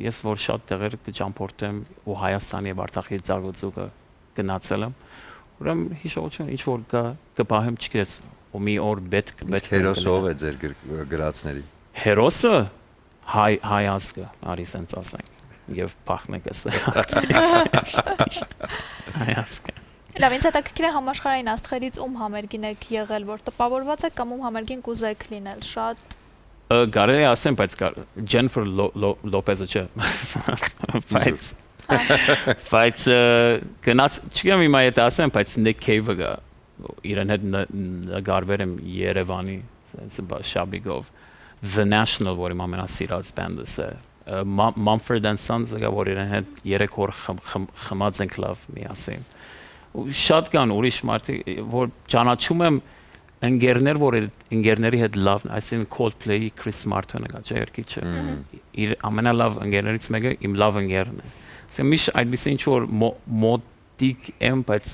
Ես որ շատ տեղեր կճամփորդեմ ու Հայաստանի եւ Արցախի ցագոցուկը գնացել եմ։ Ուրեմն հիշողություն ինչ որ կպահեմ չգիտես, ու մի օր պետք Հերոսը ով է ձեր գրածների։ Հերոսը հայ ազգը, արի սենց ասենք, եւ փախնենք էս։ Հայ ազգը։ Լավ, ինձ հետաքրքիր է համաշխարհային աստղերից ում համերգին եք եղել, որ տպավորված եք կամ ում համերգին կուզեք լինել, շատ Կարելի է ասեմ, բայց Ջենիֆեր Լոպեզը չէ։ Բայց գնաց, չգիտեմ հիմա եթե ասեմ, բայց Nick Cave-ը գա իրեն հետ նկարվել եմ Երևանի շաբիգով The National, որ իմ ամենասիրած բանդս է Mumford & Sons-ը գա, որ իրեն հետ 3 օր խմած ենք լավ միասին շատ կան ուրիշ մարդիկ, որ ճանաչում եմ ընկերներ, որ ընկերների հետ լավն, այսինքն Coldplay-ի Chris Martin-ը գա, չէ՞ երգիչը։ Իր ամենալավ ընկերներից մեկը իմ լավ ընկերն է։ Ասեմ միշտ այդպես ինչ որ մոդիկ եմ, բայց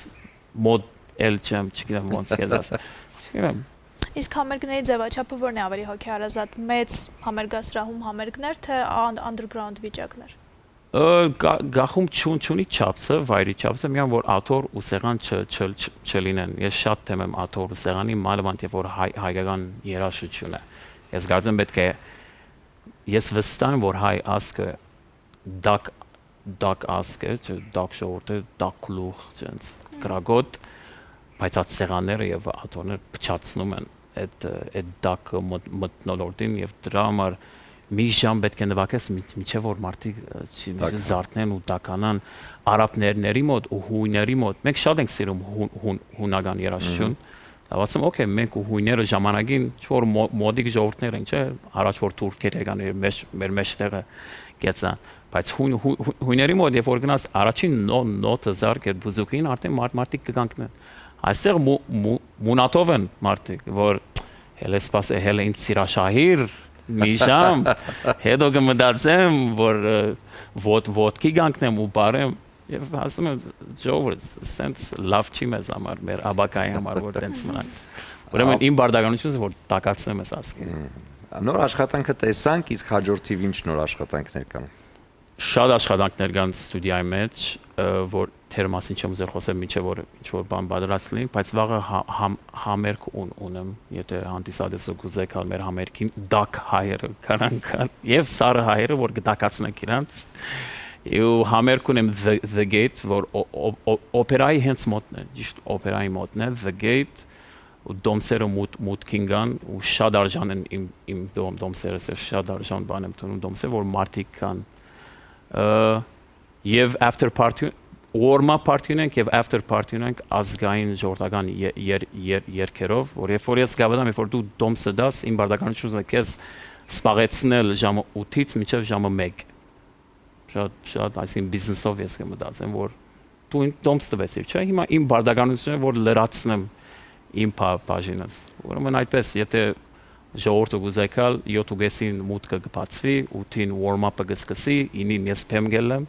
մոդ էլ չեմ, չգիտեմ ոնց կեզաս։ Չգիտեմ։ Իսկ համերգների ձևաչափը որն է ավելի հոգեհարազատ, մեծ համերգասրահում համերգներ, թե underground վիճակներ։ Գախում չունի չափսը, վայրի չափսը, միան որ աթոր ու սեղան չլինեն։ Ես շատ թեմ եմ աթոր ու սեղանի, մանավանդ որ հայկական երաժշտություն է։ Ես կարծեմ պետք է ես վստահ եմ, որ հայ ազգը դակ ազգ է, դակ ժողովուրդ է, դակ գլուխ, ցենց գրագոտ, բայց այդ սեղանները եւ աթորները փչացնում են այդ դակ մտնոլորտին եւ դրա համար մի ժամ պետք է նվագես միջև որ մարդիկ զարթնեն ու տականան արաբների մոտ ու հույների մոտ մենք շատ ենք սիրում հունական երաժշտություն ասում օքեյ մենք ու հույները ժամանակին չոր մոդիկ ժողովուրդներ են չէ առաջ որ թուրքեր եկան մեր մեջտեղը գեցան բայց հույների մոտ երբ որ գնաց առաջին նոտը զարգեր բուզուկին արդեն մարդիկ կգանքնեն այստեղ մունատով են մարդիկ որ հələ սպասե հələ ինձ սիրաշահիր մի ժամ հետո կմտածեմ որ ոդկի գանքնեմ ու բարեմ եւ ասում եմ ժողովուրդ սենց լավ չի մեզ համար մեր աբակայի համար որ տենց մնանք ուրեմն իմ բարդականությունը որ տակացնեմ ես ասկի նոր աշխատանքը տեսանք իսկ հաջորդ թիվ ինչ նոր աշխատանքներ կան շատ աշխատանքներ կան ստուդիայի մեջ որ թեր մասին չեմ ուզել խոսել միջև որ ինչ որ բան պատրաստ լինի բայց վաղը համերգ ունեմ եթե հանդիսադեսը կուզեք հալ մեր համերգին դակ հայերը կարանքան եւ սարը հայերը որ կդակացնենք իրանց ու համերգ ունեմ The Gate որ օպերայի հենց մոտն է ճիշտ օպերայի մոտն է The Gate ու դոմսերը մուտքին կան ու շատ արժան են իմ դոմսերը շատ արժան բան եմ տոնում դոմսեր որ մարդիկ կան եւ after party warm-up party ունենք եւ after party ունենք ազգային ժողովրդական երգերով, որ երբ որ ես գավադամ, երբ որ դու դոմսը դաս, իմ բարդականությունը քեզ սպաղեցնել ժամը 8-ից մինչև ժամը 1։ Շատ այսին բիզնեսով ես կմտածեմ, որ դու դոմս տվեցիր, չէ՞, հիմա իմ բարդականությունը որ լրացնեմ իմ բաժինս։ Ուրեմն այդպես, եթե ժողովուրդը գուզեկալ 7:30-ին մուտքը կբացվի, 8-ին warm-up-ը կսկսի, 9-ին ես փեմ գելեմ,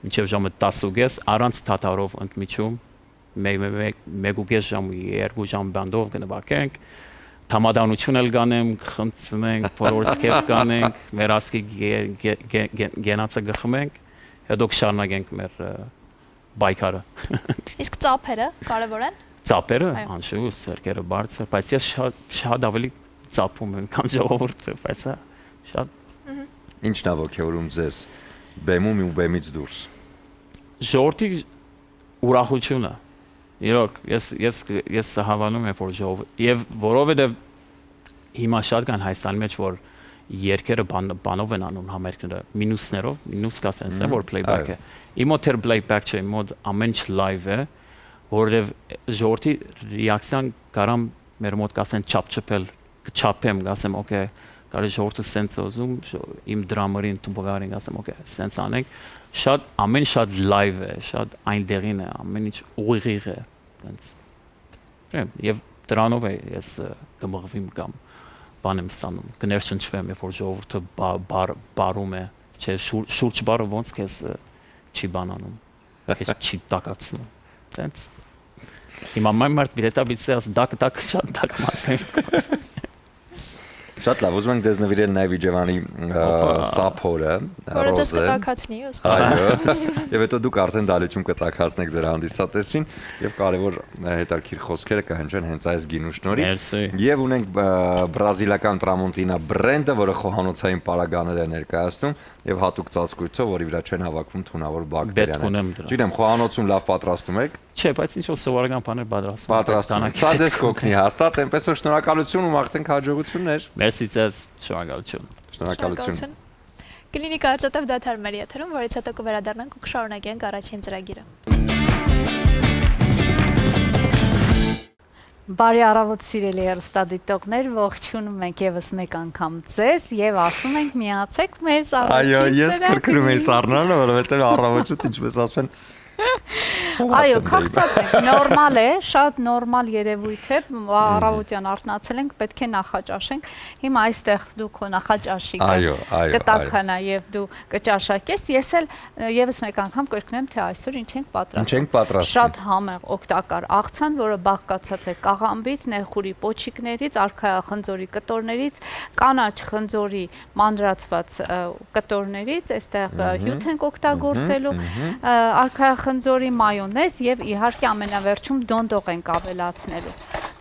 մինչև ժամը 10:30 առանց թաթարով ընդմիջում, 1.5 ժամ, 2 ժամ բանդով կնվագենք, Թամադանություն էլ կանեմ, խնդրենք, բոլորս կեֆ կանենք, մեր ասկի գենացը գխմենք, հետո կշարունակենք մեր բայկարը։ Իսկ ծափերը կարևոր են։ Ծափերը, անշուշտ, սերկերը բարձր, բայց ես շատ ավելի ծափում եմ, քան ժողովուրդը, բայց շատ։ Ինչն է ոգևորում ձեզ բեմում ու բեմից դուրս։ Ժողովրդի ուրախությունը։ Իրոք, ես հավանում եմ, որ ժողովուրդ եւ որովհետեւ հիմա շատ կան Հայաստանի մեջ, որ երգերը բանով են անում համերգները, մինուսներով, մինուս կա sense է, որ playback է։ Իմ մոտ էլ playback չէ, իմ մոտ ամեն ինչ live է, որովհետեւ ժողովրդի ռեակցիան կարամ մեր մոտ կասեն չափչփել, կչափեմ, կասեմ, օքեյ, կարելի ժողովուրդը սենց ուզում, իմ դրամերին տուբագարին ասեմ, օքեյ, սենց անենք, շատ ամեն շատ լայվ է, շատ այնտեղին է, ամեն ինչ ուղիղ է, տենց։ Եվ դրանով է ես կմղվիմ կամ բան եմ ստանում, կներշնչվեմ, երբ որ ժողովուրդը բարում է, չէ, շուրջ բարը ոնց քեզ չի բանանում, քեզ չի տակացնում, տենց։ Հիմա մարդ բիլետաբիցը դակ շատ դակամացնի։ Շատ լավ, ուզում ենք ձեզ նվիրել նաև Իջևանի սափորը, Որը ձեզ ռոզը։ կտակացնի, Այո։ Եվ հետո դուք արդեն դալիճում կտակացնեք ձեր հանդիսատեսին եւ կարեւոր հետաքրքիր խոսքերը կհնչեն հենց այս գինու շնորհիվ։ Մերսի։ Եվ ունենք բրազիլական տրամոնտինա բրենդը, որը խոհանոցային պարագաներ է ներկայացնում եւ հատուկ ծածկույթով, որի վրա չեն հավաքվում թունավոր բակտերիաներ։ Գիտեմ, խոհանոցում լավ պատրաստում եք։ Չէ, բայց ինչ որ սովորական բաներ Պատրաստում։ Սա ձեզ կօգնի հաստատ, այնպես որ շնորհակալություն ու մաղթենք հաջողություններ։ Մերսի ձեզ, շնորհակալություն։ Շնորհակալություն։ Կլինիկա Կարճատև դադար մեր եթերում, որից հետո կվերադառնանք ու կշարունակենք առաջին ծրագիրը։ Բարի առավոտ սիրելի հեռուստադիտողներ, ողջունում ենք եւս մեկ անգամ ձեզ եւ ասում ենք միացեք մեզ առաջին Այո, ես քրքրում եմ սառնալը, որովհետեւ առավոտը ինչպես ասեն Այո, քաղցած ենք, նորմալ է, շատ նորմալ երևույթ է, առավոտյան արթնացել ենք, պետք է նախաճաշենք, հիմա այստեղ դու քո նախաճաշիկը կտաքանա եւ դու կճաշակես, ես էլ եւս մեկ անգամ կրկնեմ, թե այսօր ինչ ենք պատրաստում։ Շատ համեղ օգտակար աղցան, որը բաղկացած է կաղամբից, նեխուրի պոչիկներից, արքայախնձորի կտորներից, կանաչ խնձորի մանրացված կտորներից, այստեղ հյութ ենք օգտագործելու, արքայախնձորի մայոնեզ եւ իհարկե ամենավերջում դոնդող ենք ավելացնելու։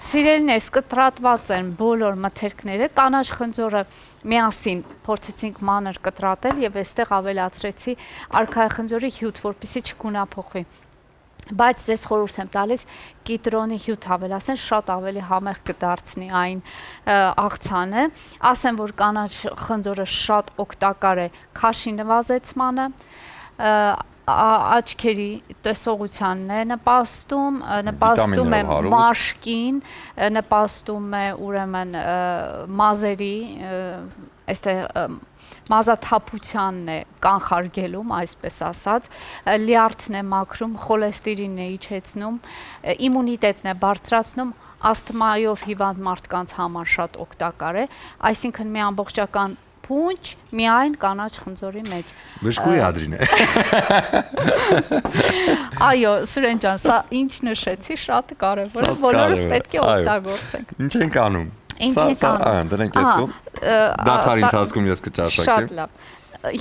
Սիրելիներս, կտրատված են բոլոր մթերքները, կանաչ խնձորը միասին փորձեցինք մանր կտրատել եւ այստեղ ավելացրեցի արքայախնձորի հյութ, որպեսզի չգունափոխվի։ Բայց ձեզ խորհուրդ եմ տալիս կիտրոնի հյութ ավելացնել, շատ ավելի համեղ կդարձնի այն աղցանը։ Ասեմ, որ կանաչ խնձորը շատ օգտակար է քաշի նվազեցմանը, աչքերի տեսողությանն է նպաստում է մաշկին, նպաստում է ուրեմն մազերի, այստեղ մազաթափությանն է կանխարգելում, այսպես ասած, լյարդն է մաքրում, խոլեստերինն է իջեցնում, իմունիտետն է բարձրացնում, ասթմայով հիվանդ մարդկանց համար շատ օգտակար է, այսինքն մի ամբողջական փունջ միայն կանաչ խնձորի մեջ։ Բժշկուի ադրին է։ Այո, Սուրեն ջան, սա ինչ նշեցի, շատ կարևոր է, բոլորս պետք է օգտագործենք։ Ինչ ենք անում։ Դրանք ես կողմ։ Դադարի ընթացքում ես կճաշակեմ։ Շատ լավ։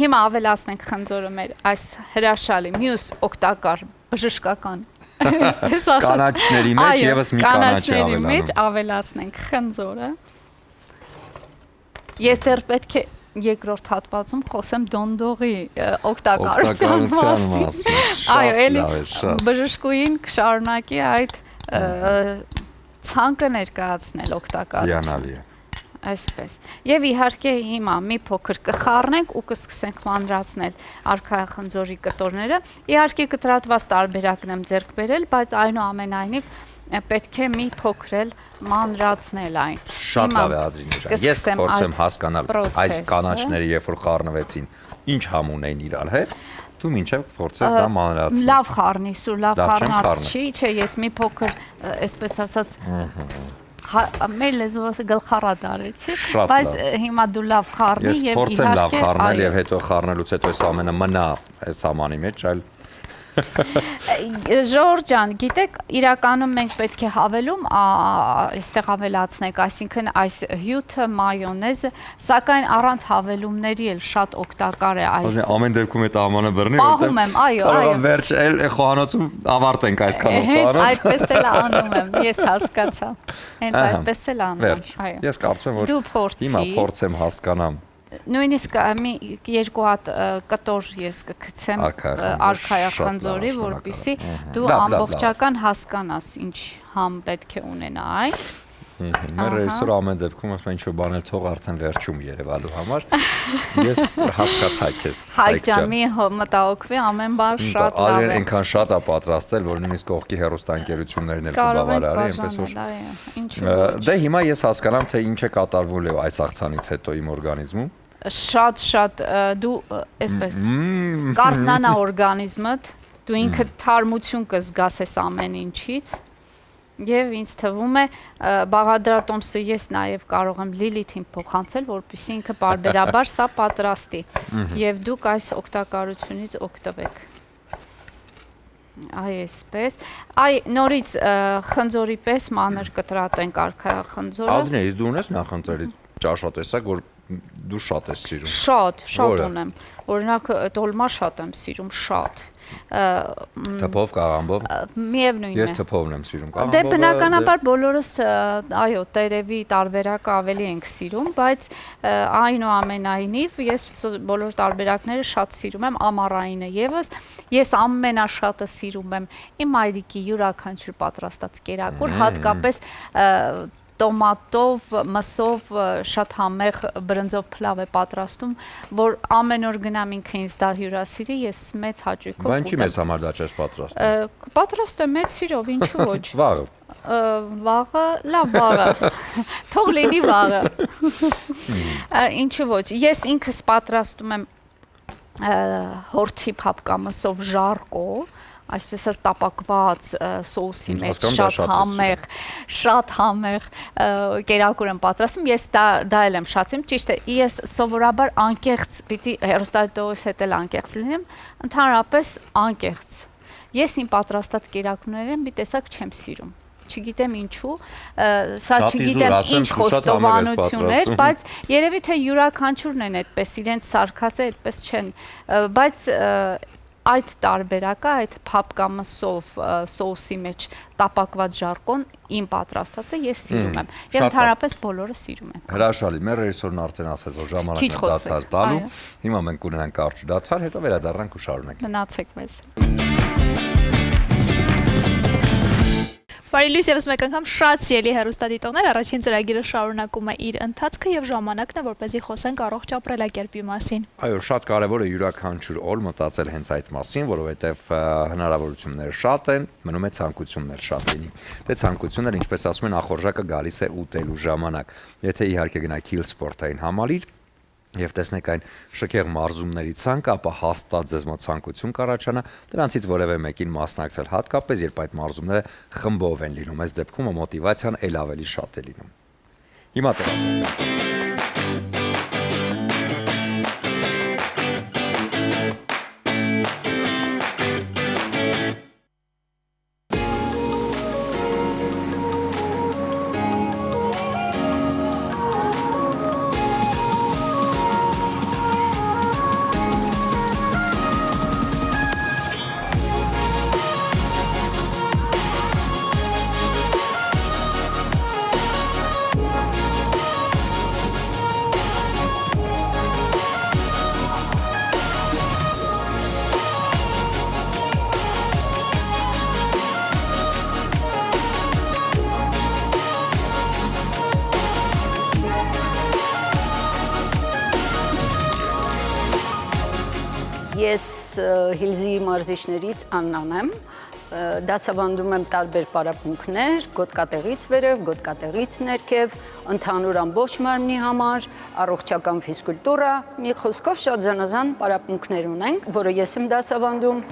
Հիմա ավելացնենք խնձորը մեր այս հրաշալի մյուս օգտակար բժշկական այսպես ասած կանաչների մեջ եւս մի կանաչ կանաչների մեջ ավելացնենք խնձորը։ Ես դեռ պետք է երկրորդ հատվածում խոսեմ դոնդողի օգտակարության մասին։ Այո, էլի բժշկուին կշարունակի այդ ցանկը ներկայացնել օգտակարություն։ Հիանալի է։ Այսպես։ Եվ իհարկե հիմա մի փոքր կխառնենք ու կսկսենք մանրացնել արքայախնձորի կտորները։ Իհարկե կտրատված տարբերակն եմ ձեռք բերել, բայց այնուամենայնիվ պետք է մի փոքր մանրացնել այն։ Շատ լավ է Ադրինե ջան։ Ես փորձեմ հասկանալ այս կանաչները, երբ որ խառնվեցին, ինչ համ ունեն իրար հետ։ Դու մինչև փորձես դա մանրացնել։ Լավ խառնի, սու լավ խառնած չի, չէ, ես մի փոքր, այսպես ասած, մեր լեզվով գլխարատ արեցի, բայց հիմա դու լավ խառնի եւ իհարկե ես փորձեմ լավ խառնել եւ հետո խառնելուց հետո այս ամենը մնա այս համանի մեջ, այլ Ժորժ ջան, գիտեք, իրականում մենք պետք է հավելում, այստեղ ավելացնենք, այսինքն այս հյութը, մայոնեզը, սակայն առանց հավելումների էլ շատ օգտակար է այս։ Ամեն դեպքում այդ ամանը բռնի, պահում եմ, այո, այո։ Վերջ էլ խոհանոցում ավարտենք այսքան օգտակարից։ Հենց այդպես էլ անում եմ, ես հասկացա։ Հենց այդպես էլ անում եմ, այո։ Ես կարծում եմ, որ հիմա փորձեմ հասկանամ։ Նույնիսկ մի երկու հատ կտոր ես կգցեմ արքայախնձորի, որպեսզի դու ամբողջական հասկանաս ինչ համ պետք է ունենա այն։ Մեր ռեժիսորը ամեն դեպքում ասում է ինչ-որ բան էլ թող արդեն վերջում Երևալու համար։ Ես հասկացա քեզ։ Հայկ ջան, մի մտահոգվի, ամեն բան շատ լավ Արեն է։ այնքան շատ է պատրաստել, որ նույնիսկ կողքի հերոստանգերություններն էլ Կարող ենք կբավարարի, այնպես որ բաժանել, դե հիմա ես հասկանամ, թե ինչ է կատարվում Լեո այս աղցանից հետո իմ օրգանիզմում։ շատ դու այսպես կարտնանա օրգանիզմդ, դու ինքդ թարմություն կզգաս այս ամեն ինչից եւ ինձ թվում է բաղադրատոմսը ես նաեւ կարող եմ Լիլիթին փոխանցել, որպեսզի ինքը բարբերաբար սա պատրաստի եւ դուք այս օգտակարությունից օգտվեք։ Այ այսպես, այ նորից խնձորի պես մանր կտրատենք արքայախնձորը։ Ադրինե, դու ունես նախընտրելի ճաշատեսակ, որ դու շատ ես սիրում։ Շատ ունեմ։ Օրինակ դոլմա շատ եմ սիրում, շատ։ Թփով, կաղամբով։ Միևնույնն է։ Ես թփովն եմ սիրում, Դե կաղամբովը։ բնականաբար բոլորս այո, տերևի տարբերակը ավելի ենք սիրում, բայց այնուամենայնիվ ես բոլոր տարբերակները շատ սիրում եմ, ամառայինը եւս։ Ես ամենաշատը սիրում եմ իմ մայրիկի յուրաքանչյուր պատրաստած կերակուր, հատկապես տոմատով, մսով, շատ համեղ բրնձով փլավ է պատրաստում, որ ամեն օր գնամ ինքը ինձ դա հյուրասիրի, ես մեծ հաճույքով Բայց ինչի մեզ համար դա չես պատրաստում։ Պատրաստեմ մեծ սիրով, ինչու ոչ։ Վաղը։ Վաղը, լավ վաղը։ Թող լինի վաղը։ Ինչու ոչ։ Ես ինքս պատրաստում եմ հորթի փապկամսով ժարկո, այսպես ասած տապակված սոուսի մեջ շատ համեղ կերակուր եմ պատրաստում, ես դա էլ եմ շատ սիրում, ճիշտ է, ես սովորաբար անկեղծ, պիտի հեռուստադիտողից հետ էլ անկեղծ լինեմ, ընդհանրապես անկեղծ, ես իմ պատրաստած կերակուրներն մի տեսակ չեմ սիրում, չգիտեմ ինչու, սա չգիտեմ ինչ խոստովանություն էր, բայց երևի թե յուրաքանչյուրն են այդպես, իրենց սարքած է այդպես չեն, բայց այդ տարբերակը, այդ փապկամսով սոուսի մեջ տապակված ժարկոն իմ պատրաստածը ես սիրում եմ։ Եվ ընդհանրապես բոլորը սիրում են։ Հրաշալի, մեր ռեժիսորն արդեն ասաց, որ ժամանակն է դադար տալու։ Հիմա մենք կունենանք կարճ դադար, հետո վերադառնանք ու շարունակենք։ Մնացեք մեզ։ Բարի լույս եւս մեկ անգամ շատ սիրելի հեռուստադիտողներ, առաջին ծրագիրը շարունակում է իր ընթացքը եւ ժամանակն է, որպեսզի խոսենք առողջ ապրելակերպի մասին։ Այո, շատ կարևոր է յուրաքանչյուր օր մտածել հենց այդ մասին, որովհետեւ հնարավորությունները շատ են, մնում է ցանկություններ շատ լինի։ Դե ցանկությունները, ինչպես ասում են, ախորժակը գալիս է ուտելու ժամանակ։ Եթե իհարկե գնաք Hill սպորտային համալիր եւ տեսնեք այն շքեղ մարզումների ցանկը, ապա հաստատ ձեզ մոտ ցանկություն կառաջանա դրանցից որևէ մեկին մասնակցել, հատկապես երբ այդ մարզումները խմբով են լինում, այս դեպքում մոտիվացիան էլ ավելի շատ է լինում։ Հիմա Ես Հիլզի մարզիչներից Աննան եմ, դասավանդում եմ տարբեր պարապմունքներ, գոտկատեղից վերև, գոտկատեղից ներքև, ընդհանուր ամբողջ մարմնի համար, առողջական ֆիզկուլտուրա, մի խոսքով շատ զանազան պարապմունքներ ունենք, որը ես եմ դասավանդում։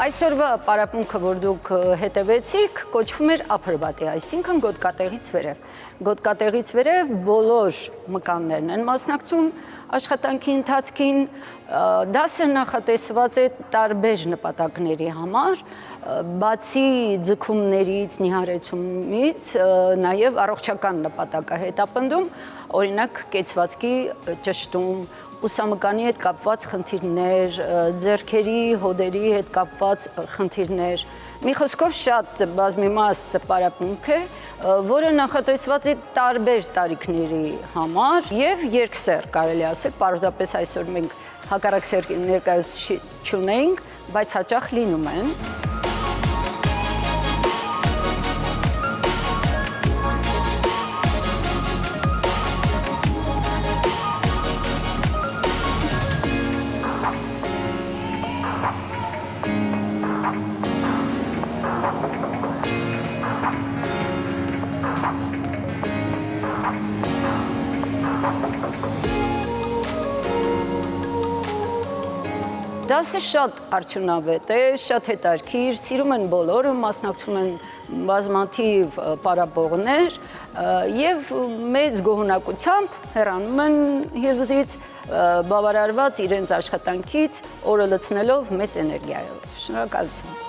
Այսօրվա պարապմունքը, որ դուք հետևեցիք, կոչվում էր ափրվատի, այսինքն գոտկատեղից վերև։ Գոտկատեղից վերև բոլոր մկաններն են մասնակցում աշխատանքի ընթացքին, դասը նախատեսված է տարբեր նպատակների համար, բացի ձգումներից, նիհարեցումից, նաև առողջական նպատակ է հետապնդում, օրինակ կեցվածքի ճշտում, ուսամկանի հետ կապված խնդիրներ, ձեռքերի, հոդերի հետ կապված խնդիրներ։ Մի խոսքով շատ բազմիմաստ պարապմունք է, որը նախատեսված է տարբեր տարիքների համար եւ երկսեռ, կարելի ասել, պարզապես այսօր մենք հակառակ սեռ ներկայացուցիչ չունենք, բայց հաճախ լինում են։ Դասը շատ արդյունավետ է, շատ հետաքրքիր, սիրում են բոլորը, մասնակցում են բազմաթիվ պարապողներ եւ մեծ գոհունակությամբ հեռանում են հիվզից բավարարված իրենց աշխատանքից, օրը լցնելով մեծ էներգիայով։ Շնորհակալություն։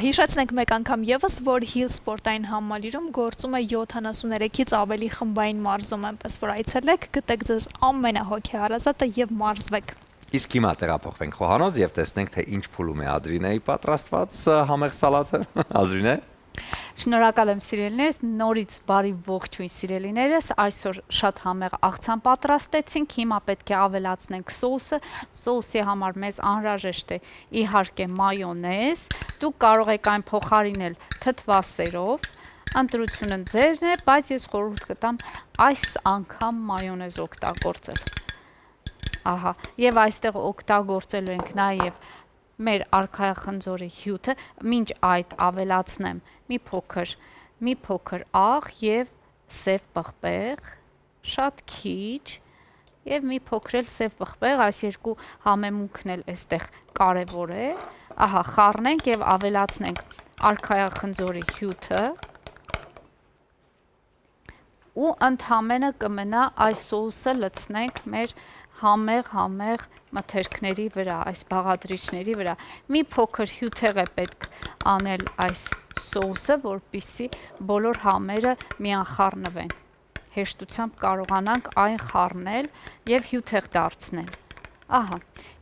Հիշեցնենք մեկ անգամ եւս, որ Hill սպորտային համալիրում գործում է 73-ից ավելի խմբային մարզում, այնպես որ այցելեք, գտեք ձեզ ամենահոգեհարազատը եւ մարզվեք։ Իսկ հիմա տեղափոխվենք խոհանոց եւ տեսնենք, թե ինչ փուլում է Ադրինեի պատրաստված համեղ սալաթը։ Ադրինե։ Շնորհակալ եմ սիրելիներս, նորից բարի ողջույն սիրելիներս, այսօր շատ համեղ աղցան պատրաստեցինք, հիմա պետք է ավելացնենք սոուսը, սոուսի համար մեզ անհրաժեշտ է իհարկե մայոնեզ, դուք կարող եք այն փոխարինել թթվասերով, ընտրությունը ձերն է, բայց ես խորհուրդ կտամ այս անգամ մայոնեզ օգտագործել։ Ահա, եւ այստեղ օգտագործելու ենք նաեւ մեր արքայախնձորի հյութը, մինչ այդ ավելացնեմ մի փոքր աղ եւ սև պղպեղ, շատ քիչ եւ մի փոքր էլ սև պղպեղ, այս երկու համեմունքն էլ այստեղ կարեւոր է։ Ահա, խառնենք եւ ավելացնենք արքայախնձորի հյութը ու ընդհանրապես կմնա այս սոուսը լցնենք մեր համեղ մթերքների վրա, այս բաղադրիչների վրա։ Մի փոքր հյութեղ է պետք անել այս սոուսը, որպեսզի բոլոր համերը միանխառնվեն։ Հեշտությամբ կարողանանք այն խառնել եւ հյութեղ դարձնել։ Ահա։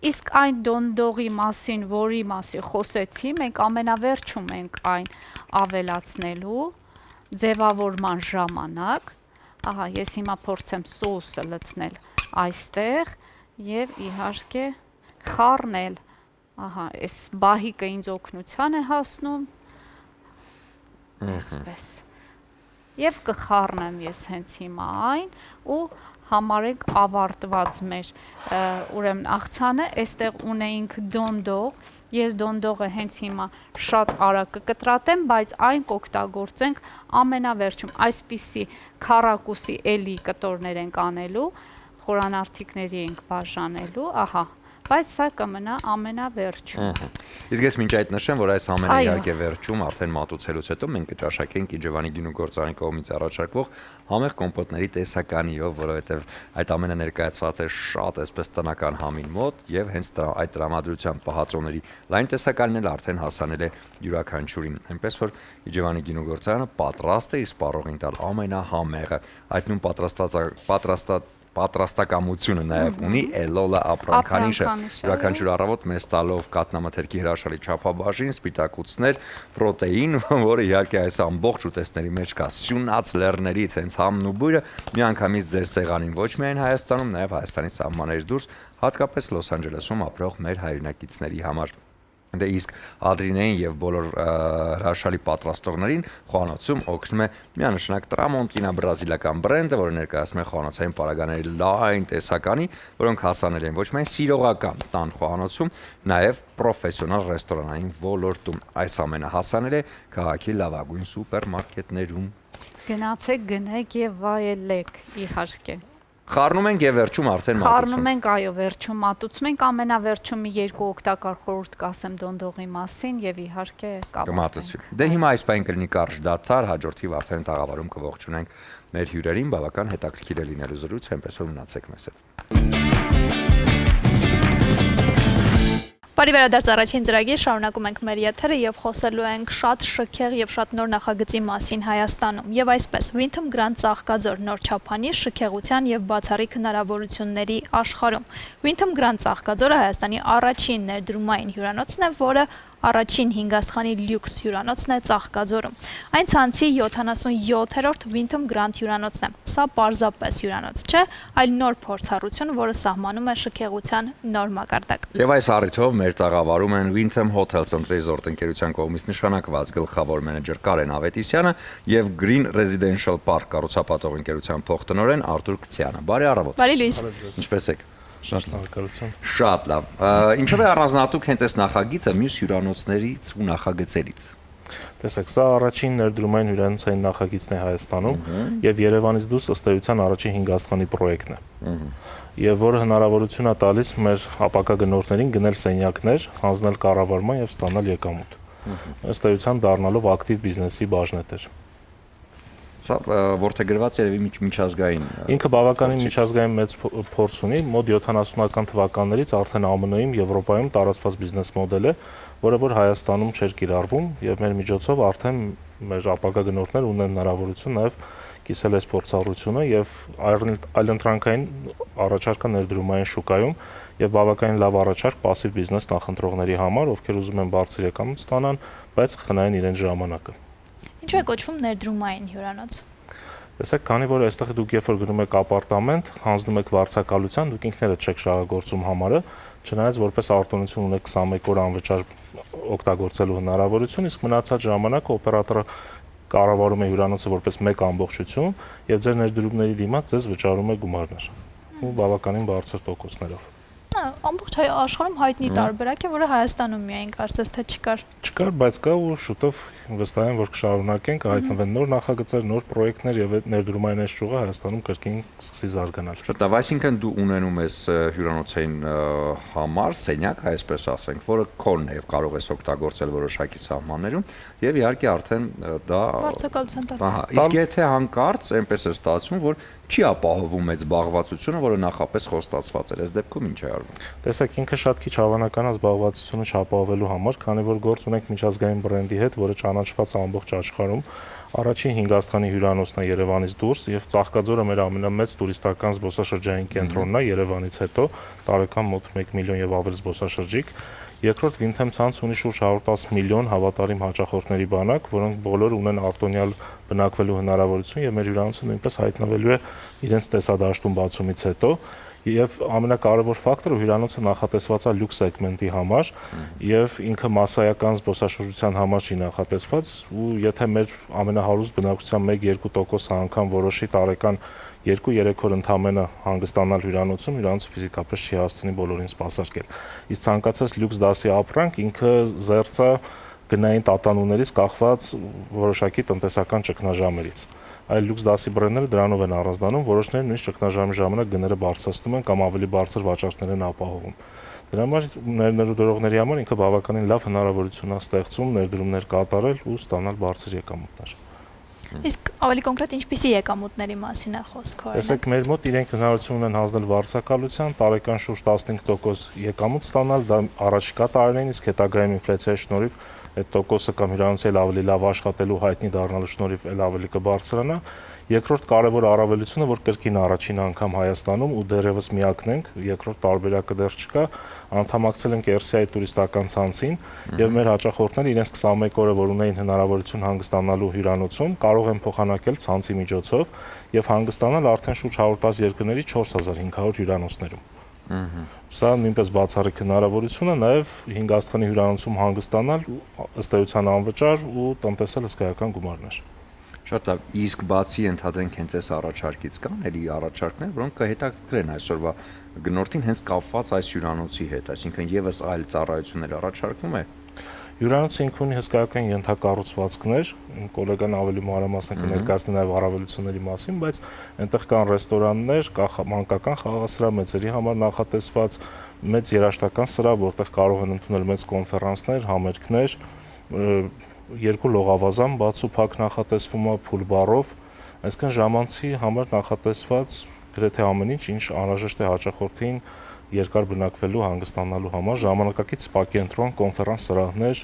Իսկ այն դոնդողի մասին, որի մասին խոսեցի, մենք ամենավերջում ենք այն ավելացնելու ձևավորման ժամանակ։ Ահա, ես հիմա փորձեմ սոուսը լցնել այստեղ եւ իհարկե խառնել։ Ահա, այս բահիկը ինձ օգնության է հասնում։ Այսպես։ Եվ կխառնեմ ես հենց հիմա այն ու համարենք ավարտված մեր ուրեմն աղցանը, այստեղ ունեինք դոնդող, ես դոնդողը հենց հիմա շատ արագ կկտրատեմ, բայց այն կօգտագործենք ամենավերջում, այսպիսի քառակուսի էլի կտորներ ենք անելու, խորանարդիկների ենք բաժանելու, ահա, բայց սա կմնա ամենավերջում։ Իսկ ես մինչ այդ նշեմ, որ այս ամենը իհարկե վերջում արդեն մատուցելուց հետո մենք կճաշակենք Իջևանի գինու գործարանի կողմից առաջարկվող համեղ կոմպոտների տեսականիով, որովհետև այդ ամենը ներկայացված է շատ այսպես տնական համին մոտ եւ հենց այդ տրամադրության պահածոների լայն տեսականին էլ արդեն հասանել է յուրաքանչյուրին։ Այնպես որ Իջևանի գինու գործարանը պատրաստ է սպառողին տալ ամենահամեղը, այդ նույն պատրաստակամությունը նաև ունի Էլոլա ապրանքանիշը, յուրաքանչյուր առավոտ մեզ տալով կատնամթերքի հրաշալի չափաբաժին, սպիտակուցներ, պրոտեին, որը իհարկե այս ամբողջ ուտեստների մեջ կա, սյունած լեռներից, հենց համն ու բույրը միանգամից ձեր սեղանին ոչ միայն Հայաստանում, նաև Հայաստանի սահմաններից դուրս, հատկապես Լոս Անջելեսում ապրող մեր հայրենակիցների համար։ Դե իսկ Ադրինեին եւ բոլոր հրաշալի պատրաստողներին խոհանոցում օգնում է միանշանակ Տրամոնտինա բրազիլական բրենդը, որը ներկայացնում է խոհանոցային պարագաների լայն տեսականի, որոնք հասանելի են ոչ միայն սիրողական տան խոհանոցում, նաեւ պրոֆեսիոնալ ռեստորանային ոլորտում։ Այս ամենը հասանել է քաղաքի լավագույն սուպերմարկետներում։ Գնացեք, գնեք եւ վայելեք, իհարկե։ Խառնում ենք եւ վերջում արդեն մատուցում։ Խառնում ենք, այո, վերջում մատուցում ենք, ամենավերջում մի երկու օգտակար խորհուրդ կասեմ դոնդողի մասին եւ իհարկե կմատուցվի։ Դե հիմա այս պայն կլինի կարճ դադար, հաջորդիվ արդեն տաղավարում կողջունենք մեր հյուրերին, բավական հետաքրքիր է լինելու զրույց, այնպես որ մնացեք մեզ հետ։ Բարի վերադարձ առաջին ծրագիր, շարունակում ենք մեր եթերը եւ խոսելու ենք շատ շքեղ եւ շատ նոր նախագծի մասին Հայաստանում։ Եվ այսպես, Windham Grand Ծաղկաձոր նոր չափանիշ շքեղության եւ բացառիկ հնարավորությունների աշխարհում։ Windham Grand Ծաղկաձորը Հայաստանի առաջին ներդրումային հյուրանոցն է, որը առաջին 5 աստղանի լյուքս հյուրանոցն է Ծաղկաձորում։ Այն ցանցի 77-րդ Windham Grand հյուրանոցն է։ Սա պարզապես հյուրանոց չէ, այլ նոր փորձառություն, որը սահմանում է շքեղության նոր մակարդակ։ Եվ այս առիթով մեր տաղավարում են Windham Hotels and Resort ընկերության կողմից նշանակված գլխավոր մենեջեր Կարեն Ավետիսյանը եւ Green Residential Park կառուցապատող ընկերության փոխտնօրեն Արտուր Կցյանը։ Բարի առավոտ։ Բարի լույս։ Ինչպե՞ս եք։ Շատ շնորհակալություն։ Շատ լավ։ Ինչով է առանձնահատուկ հենց այս նախագիծը մյուս հյուրանոցներից ու նախագծերից։ Տեսեք, սա առաջին ներդրումային հյուրանոցային նախագիծն է Հայաստանում եւ Երևանից դուրս ըստ էության առաջին 5 աստղանի պրոյեկտն է։ Եվ որը հնարավորություն է տալիս մեր ապակա գնորդներին գնել սենյակներ, հանձնել կառավարման եւ ստանալ եկամուտ։ Ըստ էության դառնալով ակտիվ բիզնեսի բաժնետեր։ Սա որթեգրված երևի միջազգային։ Ինքը բավականին միջազգային մեծ փորձ ունի, մոտ 70-ական թվականներից արդեն ԱՄՆ-ում, Եվրոպայում տարածված բիզնես մոդել է, որը որ Հայաստանում չէր կիրառվում եւ մեր միջոցով արդեն մեր ապակա գնորդներ ունեն հնարավորություն նաեւ կիսել այս փորձառությունը եւ այլընտրանքային առաջարկա ներդրումային շուկայում եւ բավականին լավ առաջարկ пассив բիզնես նախընտրողների համար, ովքեր ուզում են բարձր եկամուտ ստանան, բայց խնայեն իրենց ժամանակը։ Ինչու է կոչվում ներդրումային հյուրանոց։ Տեսեք, քանի որ այստեղ դուք երբ որ գնում եք ապարտամենտ, հանձնում եք վարձակալության, դուք ինքներդ չեք շահագործում համարը, չնայած որպես արտոնություն ունեք 21 օր անվճար օգտագործելու հնարավորություն, իսկ մնացած ժամանակը օպերատորը կառավարում է հյուրանոցը որպես մեկ ամբողջություն եւ ձեր ներդրումների դիմաց ձեզ վճարում է գումարներ ու բավականին բարձր տոկոսներով։ Ամբողջ աշխարհում հայտնի տարբերակ է, որը Հայաստանում միայն կարծես թե չկար։ Չկար, բայց կա ու շուտով վստահ եմ, որ կշարունակենք, հայտնվեն նոր նախագծեր, նոր պրոյեկտներ եւ այդ ներդրումային այս ճյուղը Հայաստանում կրկին սկսի զարգանալ։ Շատ լավ, այսինքն դու ունենում ես հյուրանոցային համար, սենյակ, այսպես ասենք, որը քոնն է եւ կարող ես օգտագործել որոշակի սահմաններում եւ իհարկե արդեն դա Վարձակալության տակ։ Ահա, իսկ եթե հանկարծ այնպես է ստացվում, որ չի ապահովում այդ զբաղվածությունը, որը նախապես խոստացված էր, այս դեպքում ինչ է արվում։ Տեսեք, ինքը շատ քիչ հավանական է զբաղվածությունը չապահովելու համար, քանի որ գործ ունենք միջազգային բրենդի հետ, որը ճանաչված ամբողջ աշխարհում։ Առաջին 5 աստղանի հյուրանոցն է Երևանից դուրս եւ Ծաղկաձորը մեր ամենամեծ տուրիստական զբոսաշրջային կենտրոնն է Երևանից հետո, տարեկան մոտ 1 միլիոն եւ ավել զբոսաշրջիկ։ Երկրորդ Վինթեմ ցանց ունի շուրջ 110 միլիոն հավատարիմ հաճախորդների բանակ, որոնք բոլորը ունեն արտոնյալ բնակվելու հնարավորություն եւ մեր հյուրանոցը նույնպես հայտնվելու է իրենց տեսադաշտում բացումից հետո։ Եվ ամենակարևոր ֆակտորը հյուրանոցը նախատեսված է լյուքս սեգմենտի համար եւ ինքը մասսայական զբոսաշրջության համար չի նախատեսված ու եթե մեր ամենահարուստ բնակչության 1-2%-ը անգամ որոշի տարեկան 2-3 օր ընդամենը հանգստանալ հյուրանոցը ֆիզիկապես չի հասցնի բոլորին սպասարկել։ Իսկ ցանկացած լյուքս դասի ապրանք ինքը զերծ է գնային տատանուներից կախված որոշակի տնտեսական ճգնաժամերից։ Այլ լյուքս դասի բրենդները դրանով են առանձնանում, որոշները նույնիսկ ճգնաժամի ժամանակ գները բարձրացնում են կամ ավելի բարձր վաճառքներ են ապահովում։ Դրա համար ներդրողների համար ինքը բավականին լավ հնարավորություն է ստեղծում ներդրումներ կատարել ու ստանալ բարձր եկամուտներ։ Իսկ ավելի կոնկրետ ինչպիսի եկամուտների մասին է խոսքը։ Տեսեք, մեր մոտ իրենք հնարավորություն ունեն հանձնել վարձակալության, տարեկան շուրջ 15% եկամուտ ստանալ, դա առաջիկա տարիներին, իսկ հետագայում ինֆլյացիայի շնորհիվ այդ տոկոսը կամ հյուրանոցի ավելի լավ աշխատելու հայտնի դառնալու շնորհիվ էլ ավելի կբարձրանա։ Երկրորդ կարևոր առավելությունը, որ կրկին առաջին անգամ Հայաստանում ու դեռևս միակն ենք, երկրորդ տարբերակը դեռ չկա, անդամակցել ենք ERSI-ի տուրիստական ցանցին եւ մեր հաճախորդները իրենց 21 օրը, որ ունեին հնարավորություն հանգստանալու հյուրանոցում, կարող են փոխանակել ցանցի միջոցով եւ հանգստանալ արդեն շուրջ 110 երկրների 4500 հյուրանոցներում։ Սա նույնպես բացառիկ հնարավորություն է նաեւ 5 աստղանի հյուրանոցում հանգստանալ ըստ էության անվճար ու տնտեսել հսկայական գումարներ։ Շատ լավ, իսկ բացի ընդհանրենք հենց այս առաջարկից կան էլի առաջարկներ, որոնք կհետաքրքրեն այսօրվա գնորդին հենց կապված այս հյուրանոցի հետ, այսինքն եւս այլ ծառայություններ առաջարկվում է։ Հյուրանոցը ինքը ունի հսկայական ենթակառուցվածքներ, գոլեգան ավելի մանրամասն կներկայացնի նաեւ առավելությունների մասին, բայց այնտեղ կան ռեստորաններ, մանկական խաղասրահ, մեծերի համար նախատեսված մեծ երաժշտական սրահ, որտեղ կարող են ընդունել մեծ կոնֆերանսներ, համերգներ, երկու լողավազան բաց ու փակ նախատեսվում է փուլ բարով, այսինքն ժամանցի համար նախատեսված գրեթե ամեն ինչ, ինչ անհրաժեշտ է հաճախորդին երկար բնակվելու, հանգստանալու համար, ժամանակակից սպա կենտրոն, կոնֆերանս սրահներ,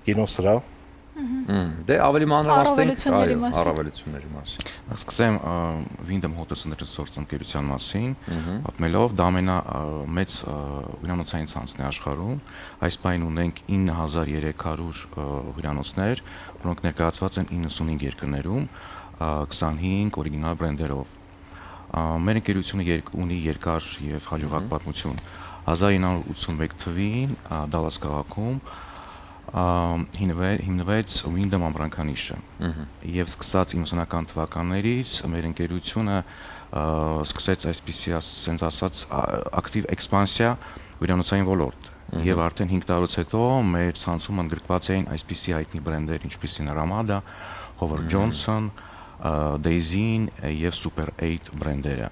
կինոսրահ։ Դե ավելի մանրամասն առավելությունների մասին։ Սկսեմ Wyndham Hotels and Resorts ընկերության մասին, պատմելով դա ամենամեծ հյուրանոցային ցանցն է աշխարհում։ Այս պահին ունենք 9300 հյուրանոցներ, որոնք ներկայացված են 95 երկրներում, 25 օրիգինալ բրենդերով։ Մեր ընկերությունը ունի երկար եւ հաջողակ պատմություն։ 1981 թվականին Դալաս քաղաքում հիմնվեց Wyndham ամբրանքանիշը եւ սկսած 90-ական թվականներից մեր ընկերությունը սկսեց այսպիսի ասենց ասած ակտիվ էքսպանսիա հյուրանոցային ոլորտ եւ արդեն 5 տարուց հետո մեր ցանցում ընդգրկված էին այսպիսի հայտնի բրենդեր ինչպիսին Ramada, Howard Johnson, Daisy-ն եւ Super 8 բրենդերը։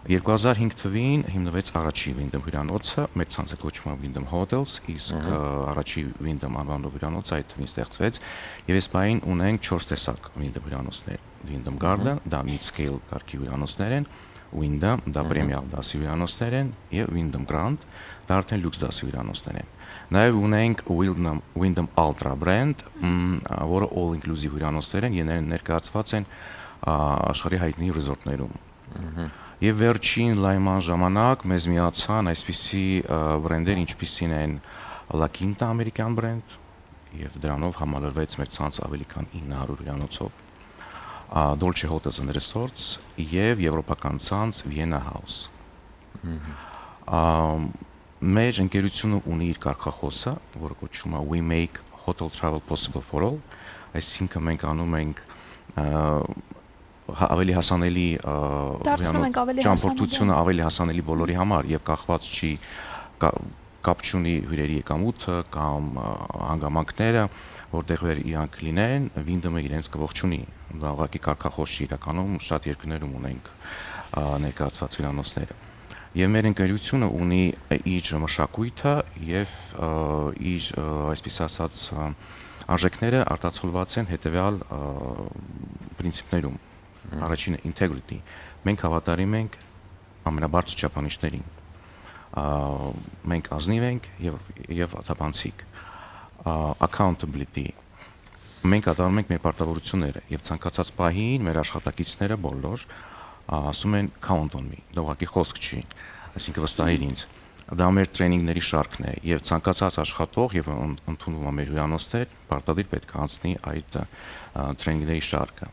2005 թվականին հիմնվեց առաջի Wyndham հյուրանոցը, մեր ցանցը կոչվում է Wyndham Hotels, իսկ առաջի Wyndham անվանով հյուրանոցը այդ թվին ստեղծվեց եւ այս պահին ունենք 4 տեսակ Wyndham հյուրանոցներ։ Wyndham Garden, դա mid-scale կարգի հյուրանոցներ են, Wyndham, դա premium դասի հյուրանոցներ են եւ Wyndham Grand, դա արդեն լյուքս դասի հյուրանոցներ են։ Նաև ունենք Wyndham Ultra brand, որը all inclusive հյուրանոցներ են, եւ ներկայացված են աշխարհի հայտնի ռեզորտներում։ Եվ վերջին լայման ժամանակ մեզ միացան այսպիսի բրենդեր, ինչպիսին են La Quinta ամերիկյան բրենդ, եւ դրանով համալրվեց մեր ցանց ավելի քան 900 հյուրանոցով։ Dolce Hotels and Resorts եւ եվրոպական ցանց Vienna House։ Մեր ընկերությունը ունի իր կարգախոսը, որը կոչվում է We make hotel travel possible for all, այսինքն մենք անում ենք ավելի հասանելի ճամփորդությունը ավելի հասանելի բոլորի համար եւ կախված չի կապ չունի հյուրերի եկամուտը կամ հանգամանքները, որտեղ իրանք լինեն, Wyndham-ը իրենց կողջունի։ Դա ուղղակի կարգախոս չի իրականում, շատ երկրներում ունենք ներկայացված հյուրանոցները։ Եվ մեր ընկերությունը ունի իր մշակույթը եւ իր այսպես ասած արժեքները արտացոլված են հետեւյալ պրինցիպներում։ Առաջինը integrity։ Մենք հավատարիմ ենք ամենաբարձր չափանիշներին։ Մենք ազնիվ ենք եւ թափանցիկ։ Accountability։ մենք կատարում ենք մեր պարտավորությունները եւ ցանկացած պահին մեր աշխատակիցները բոլոր ասում են count on me, դա ուղղակի խոսք չի, այսինքն վստահիր ինձ։ Դա մեր տրեյնինգների շարքն է եւ ցանկացած աշխատող եւ ընդունվում է մեր հյուրանոցներ, պարտադիր պետք է անցնի այդ տրեյնինգների շարքը։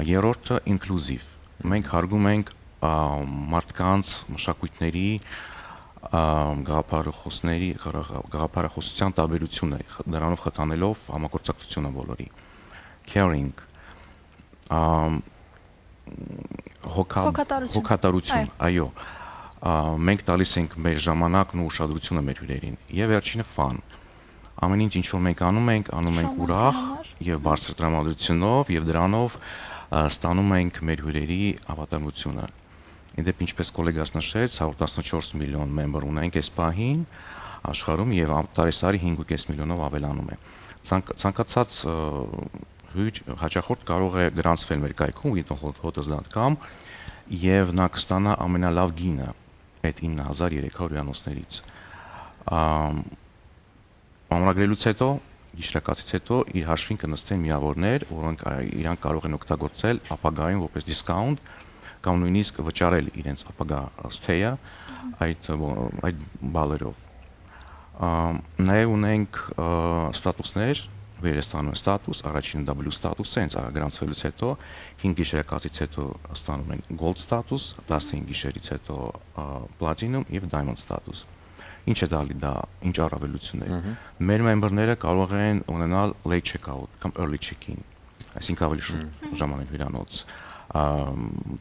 Երրորդը inclusive։ Մենք հարգում ենք մարդկանց, մշակույթների, գաղափարախոսության տարբերությունը, դրանով խթանելով համագործակցությունը բոլորի։ Caring, հոգատարություն, այո, մենք տալիս ենք մեր ժամանակն ու ուշադրությունը մեր հյուրերին։ Եվ վերջինը fun։ Ամեն ինչ որ մենք անում ենք ուրախ եւ բարձր տրամադրությունով եւ դրանով ստանում ենք մեր հյուրերի հավատարմությունը։ Իդեպ ինչպես գոլեգաս նշեց, 114 միլիոն մեմբեր ունենք այս պահին աշխարհում եւ տարեստարի 5.5 միլիոնով ավելանում է։ Ցանկացած հյուր հաճախորդ կարող է գրանցվել մեր կայքում wintonhotels.com եւ նա կստանա ամենալավ գինը այդ 9300 հյուրանոցներից։ Ամրագրելուց հետո, գիշերակացից հետո իր հաշվին կնստեն միավորներ, որոնք իրանք կարող են օգտագործել ապագայում որպես դիսկաունտ կամ նույնիսկ վճարել իրենց ապագա ստեյը այդ բալերով։ Նաև ունենք ստատուսներ, վերջ ստանում են ստատուս, առաջինը W ստատուս է, հենց գրանցվելուց հետո 5 գիշերակացից հետո ստանում են Gold ստատուս, 15 գիշերից հետո Platinum եւ Diamond ստատուս։ Ինչ է դալի դա, ինչ առավելություններ։ Մեր մեմբերները կարող են ունենալ late check-out կամ early check-in, այսինքն ավելի շուտ ժամանակ հյուրանոց,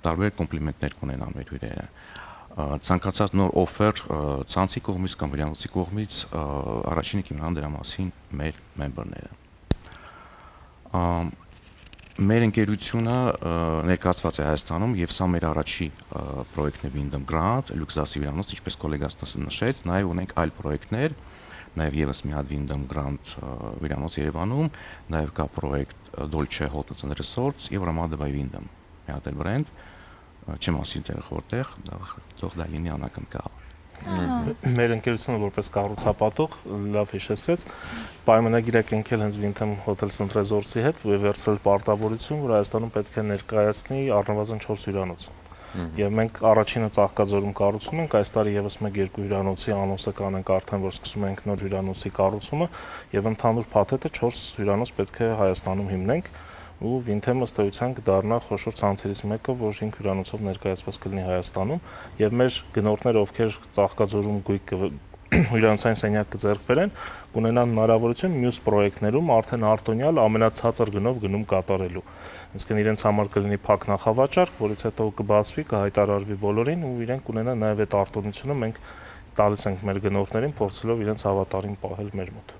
տարբեր կոմպլիմենտներ կունենան մեր հյուրերը։ Ցանկացած նոր օֆեր ցանցի կողմից կամ հյուրանոցի կողմից առաջինը կիմանան դրա մասին մեր մեմբերները։ Մեր ընկերությունը ներկայացված է Հայաստանում եւ սա մեր առաջի պրոյեկտն է Wyndham Grand, լյուքսասի հյուրանոց, ինչպես գոլեգաս նշեց, նաեւ ունենք այլ պրոյեկտներ, նաեւ եւս մի հատ Wyndham Grand հյուրանոց Երևանում, նաեւ կա պրոյեկտ Dolce Hotels and Resorts եւ Ramada by Wyndham, մի հատ բրենդ, չեմ ասի դեռ որտեղ, դա թող դա լինի անակնկալ։ Մեր ընկերությունը որպես կառուցապատող լավ հիշեցրեց, պայմանագիր է կնքել հենց Wyndham Hotels and Resorts-ի հետ ու վերցրել պարտավորություն, որ Հայաստանում պետք է ներկայացնի առնվազն 4 հյուրանոց։ Եվ մենք առաջինը Ծաղկաձորում կառուցում ենք, այս տարի եւս 1-2 հյուրանոցի անոնսը կանենք արդեն, որ սկսում ենք նոր հյուրանոցի կառուցումը եւ ընդհանուր փաթեթը 4 հյուրանոց պետք է Հայաստանում հիմնենք ու Wyndham-ը ըստ էության կդառնա խոշոր ցանցերից մեկը, որ 5 հյուրանոցով ներկայացված կլինի Հայաստանում եւ մեր գնորդները, ովքեր Ծաղկաձորում գույք հյուրանոցային սենյակ կձեռք բերեն, կունենան հնարավորություն մյուս պրոյեկտներում արդեն արտոնյալ ամենացածր գնով գնում կատարելու։ Իսկն իրենց համար կլինի փակ նախավաճառք, որից հետո կբացվի, կհայտարարվի բոլորին ու իրենք կունենան նաեւ այդ արտոնությունը մենք տալիս ենք մեր գնորդներին, փորձելով իրենց հավատարիմ պահել մեր մոտ։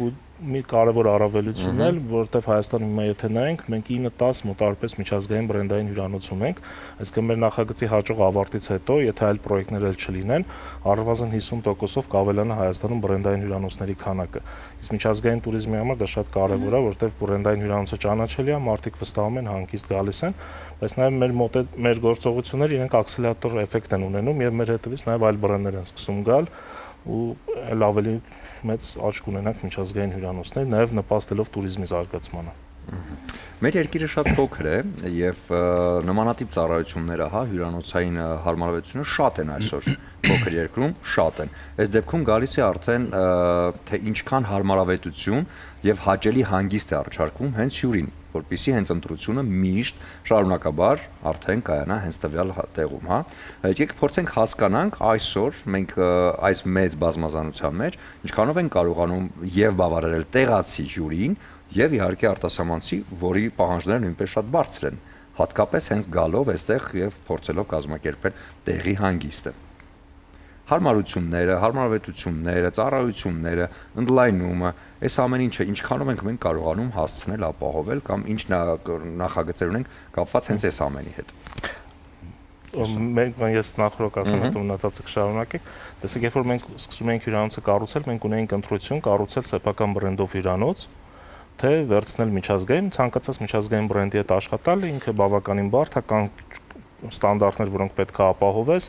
Ու մի կարևոր առավելություն էլ, որովհետև Հայաստանում հիմա եթե նայենք, մենք 9-10 մոտարպես միջազգային բրենդային հյուրանոց ունենք, այսինքն մեր նախագծի հաջող ավարտից հետո, եթե այլ պրոյեկտներ էլ չլինեն, առնվազն 50%-ով կավելանա Հայաստանում բրենդային հյուրանոցների քանակը։ Իսկ միջազգային туриզմի համար դա շատ կարևոր է, որովհետև բրենդային հյուրանոցը ճանաչելի է, մարդիկ վստահում են, հանգիստ գալիս են, բայց նաև մեր գործողությունները իրենք ակսելերատոր էֆեկտ են ունենում եւ մեր հետևից նաև այլ բրենդներ են սկսում գալ ու այլ ավելի մեծ աճ կունենանք միջազգային հյուրանոցներ, նաև նպաստելով туриզմի զարգացմանը։ Մեր երկիրը շատ փոքր է եւ նմանատիպ ծառայությունները, հյուրանոցային հարմարավետությունը շատ են այսօր փոքր երկրում, շատ են։ Այս դեպքում գալիս է արդեն թե ինչքան հարմարավետություն եւ հաճելի հանգիստ է առաջարկվում հենց հյուրին, որպեսզի հենց ընտրությունը միշտ շարունակաբար արդեն կայանա հենց տվյալ տեղում, Եկեք փորձենք հասկանանք այսօր մենք այս մեծ բազմազանության մեջ ինչքանով են կարողանում եւ բավարարել տեղացի հյուրին եւ իհարկե արտասահմանցի, որի պահանջները նույնպես շատ բարձր են, հատկապես հենց գալով այստեղ եւ փորձելով կազմակերպել տեղի հանգիստը։ Հարմարությունները, հարմարավետությունները, ծառայությունները, ընդլայնումը, այս ամեն ինչը ինչքանով ենք մենք կարողանում հասցնել ապահովել կամ ինչ նախագծեր ունենք կապված հենց այս ամենի հետ։ Մենք ես նախորդ ասեմ, հետո մնացածը կշարունակենք։ Տեսեք, երբ որ մենք սկսում ենք հյուրանոցը կառուցել, մենք ունեինք ընտրություն կառուցել սեփական բրենդով հյուրանոց, թե վերցնել միջազգային, ցանկացած միջազգային բրենդի հետ աշխատալ, ինքը բավականին բարդ է, կան ստանդարտներ, որոնք պետք է ապահովես,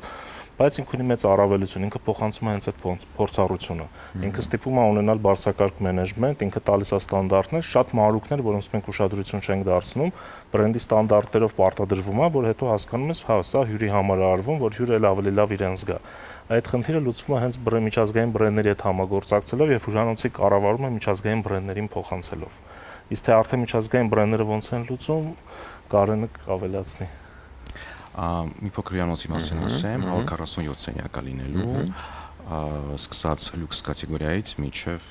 բայց ինքը ունի մեծ առավելություն, ինքը փոխանցում է հենց այդ փորձառությունը։ Ինքը ստիպում է ունենալ բարձրակարգ մենեջմենտ, ինքը տալիս է ստանդարտներ, շատ մանրուքներ, որոնց մենք ուշադրություն չենք դարձնում, բրենդի ստանդարտներով պարտադրվում է, որ հետո հասկանում ես, հա, սա հյուրի համար է արվում, որ հյուրը էլ ավելի լավ իրեն զգա։ Այդ խնդիրը լուծվում է հենց միջազգային բրենդների հետ համագործակցելով եւ հյուրանոցի կառավարումը միջազգային բրենդերին փոխանցելով։ Իսկ թե արդեն միջազգային բրենդերը ոնց են լուծում, Կարենը կավելացնի։ Մի փոքր հյուրանոցի մասին ասեմ, 147 սենյակ լինելու, սկսած լյուքս կատեգորիայից մինչև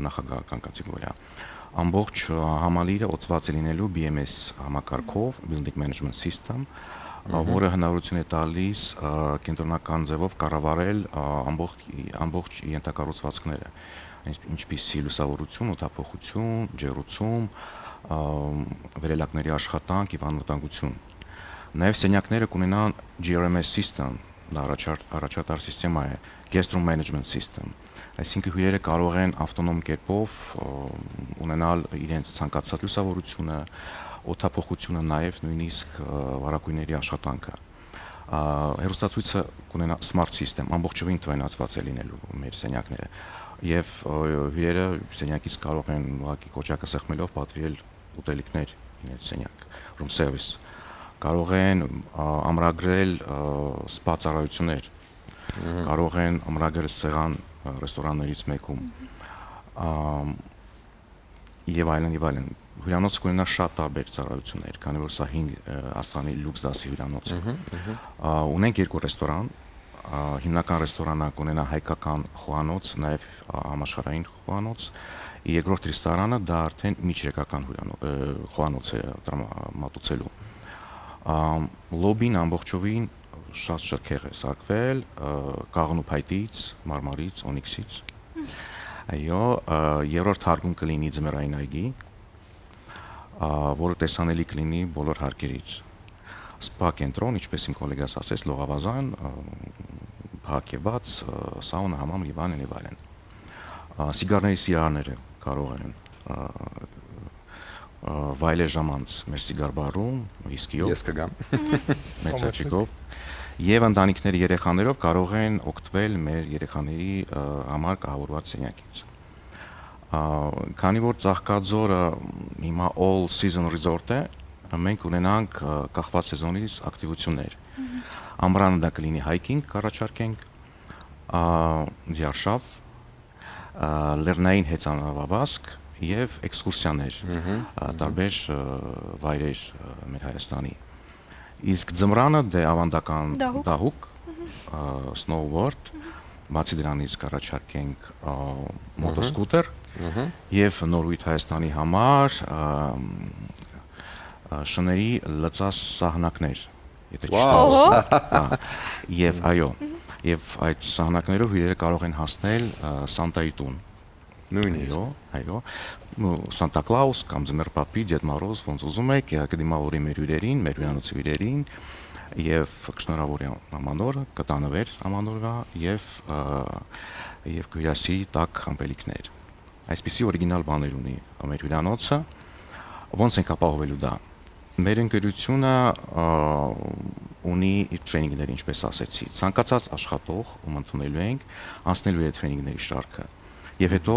նախագահական կատեգորիա։ Ամբողջ համալիրը օծված է լինելու BMS համակարգով, Building Management System, որը հնարավորություն է տալիս կենտրոնական ձևով կառավարել ամբողջ ենթակառուցվածքները, ինչպիսի լուսավորություն, օդափոխություն, ջեռուցում, վերելակների աշխատանք եւ անվտանգություն։ Նաեւ սենյակները կունենան GRMS system, դա առաջատար սիստեմա է, Guest Room Management System։ Այսինքն հյուրերը կարող են ավտոնոմ կերպով ունենալ իրենց ցանկացած լուսավորությունը, օդափոխությունը, նաեւ նույնիսկ վարակույրների աշխատանքը։ Հեռուստացույցը կունենա smart system, ամբողջովին տրոյնացված է լինելու մեր սենյակները։ Եվ հյուրերը սենյակից կարող են ուղղակի կոճակը սեղմելով պատվիրել ուտելիքներ իրենց սենյակ, room service։ Կարող են ամրագրել սպա ծառայություններ, կարող են ամրագրել սեղան ռեստորաններից մեկում, եւ այլն եւ այլն։ Հյուրանոցը կունենա շատ տարբեր ծառայություններ, քանի որ սա 5 աստղանի լյուքս դասի հյուրանոց է։ Ունենք 2 ռեստորան, հիմնական ռեստորանը կունենա հայկական խոհանոց, նաեւ համաշխարհային խոհանոց, երկրորդ ռեստորանը դա արդեն միջերեկական խոհանոց է մատուցելու։ Լոբին ամբողջովին շատ շքեղ է սարքվել, կաղնու փայտից, մարմարից, օնիքսից։ Այո, երրորդ հարկում կլինի ձմեռային այգի, որը տեսանելի կլինի բոլոր հարկերից։ Սպա կենտրոն, ինչպես իմ գոլեգաս ասեց, լողավազան, փակեված, սաունա, համամ եւ այլն եւ այլն։ Սիգարների սիրահարները կարող են վայելել ժամանց մեր սիգար բարում, վիսկիով։ Ես կգամ։ Մեր ճաճիկով։ Եվ ընտանիքների երեխաներով կարող են օգտվել մեր երեխաների համար կահավորված սենյակից։ Քանի որ Ծաղկաձորը հիմա all season resort է, մենք ունենանք կախված սեզոնից ակտիվություններ։ Ամռանը դա կլինի hiking կառաջարկենք, ձիարշավ, լեռնային հեծանվավազք եւ էքսկուրսիաներ տարբեր վայրեր մեր Հայաստանի։ Իսկ ձմռանը դե ավանդական դահուկ, snowboard, բացի դրանից կառաջարկենք մոտոսկուտեր եւ նորույթ Հայաստանի համար շների լծած սահնակներ, եթե ճիշտ եմ։ Եվ այո, եւ այդ սահնակներով հյուրերը կարող են հասնել Սանտայի տուն։ Նույնիսկ այո, Սանտա Կլաուս կամ Ձմեռ Պապի, Դեդ Մորոզ, ոնց ուզում եք, կդիմավորի մեր հյուրերին, մեր հյուրանոցի հյուրերին եւ կշնորհավորի ամանորը, կտանվեր ամանորը եւ գույասի տակ ամպելիքներ։ Այսպիսի օրիգինալ բաներ ունի մեր հյուրանոցը։ Ոնց ենք ապահովելու դա։ Մեր ընկերությունը ունի իր տրեյնինգներ, ինչպես ասեցի, ցանկացած աշխատող, ում ընդունելու ենք, անցնելու է տրեյնինգների շարքը։ Եվ հետո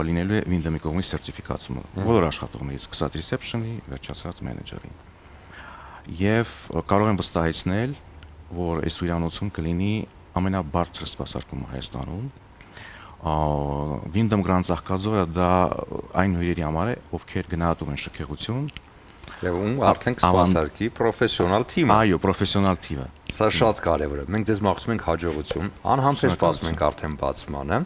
լինելու է Windham-ի կողմից սերտիֆիկացումը բոլոր աշխատողներից, սկսած reception-ի, վերջացած մենեջերին։ Եվ կարող եմ վստահեցնել, որ այս հյուրանոցում կլինի ամենաբարձր սպասարկումը Հայաստանում։ Windham Grand Ծաղկաձորը դա այն հյուրերի համար է, ովքեր գնահատում են շքեղություն, Եվ ում արդեն կսպասարկի պրոֆեսիոնալ թիմը։ Այո, պրոֆեսիոնալ թիմը։ Սա շատ կարևոր է։ Մենք ձեզ մաղթում ենք հաջողություն, անհամբեր սպասում ենք արդեն բացմանը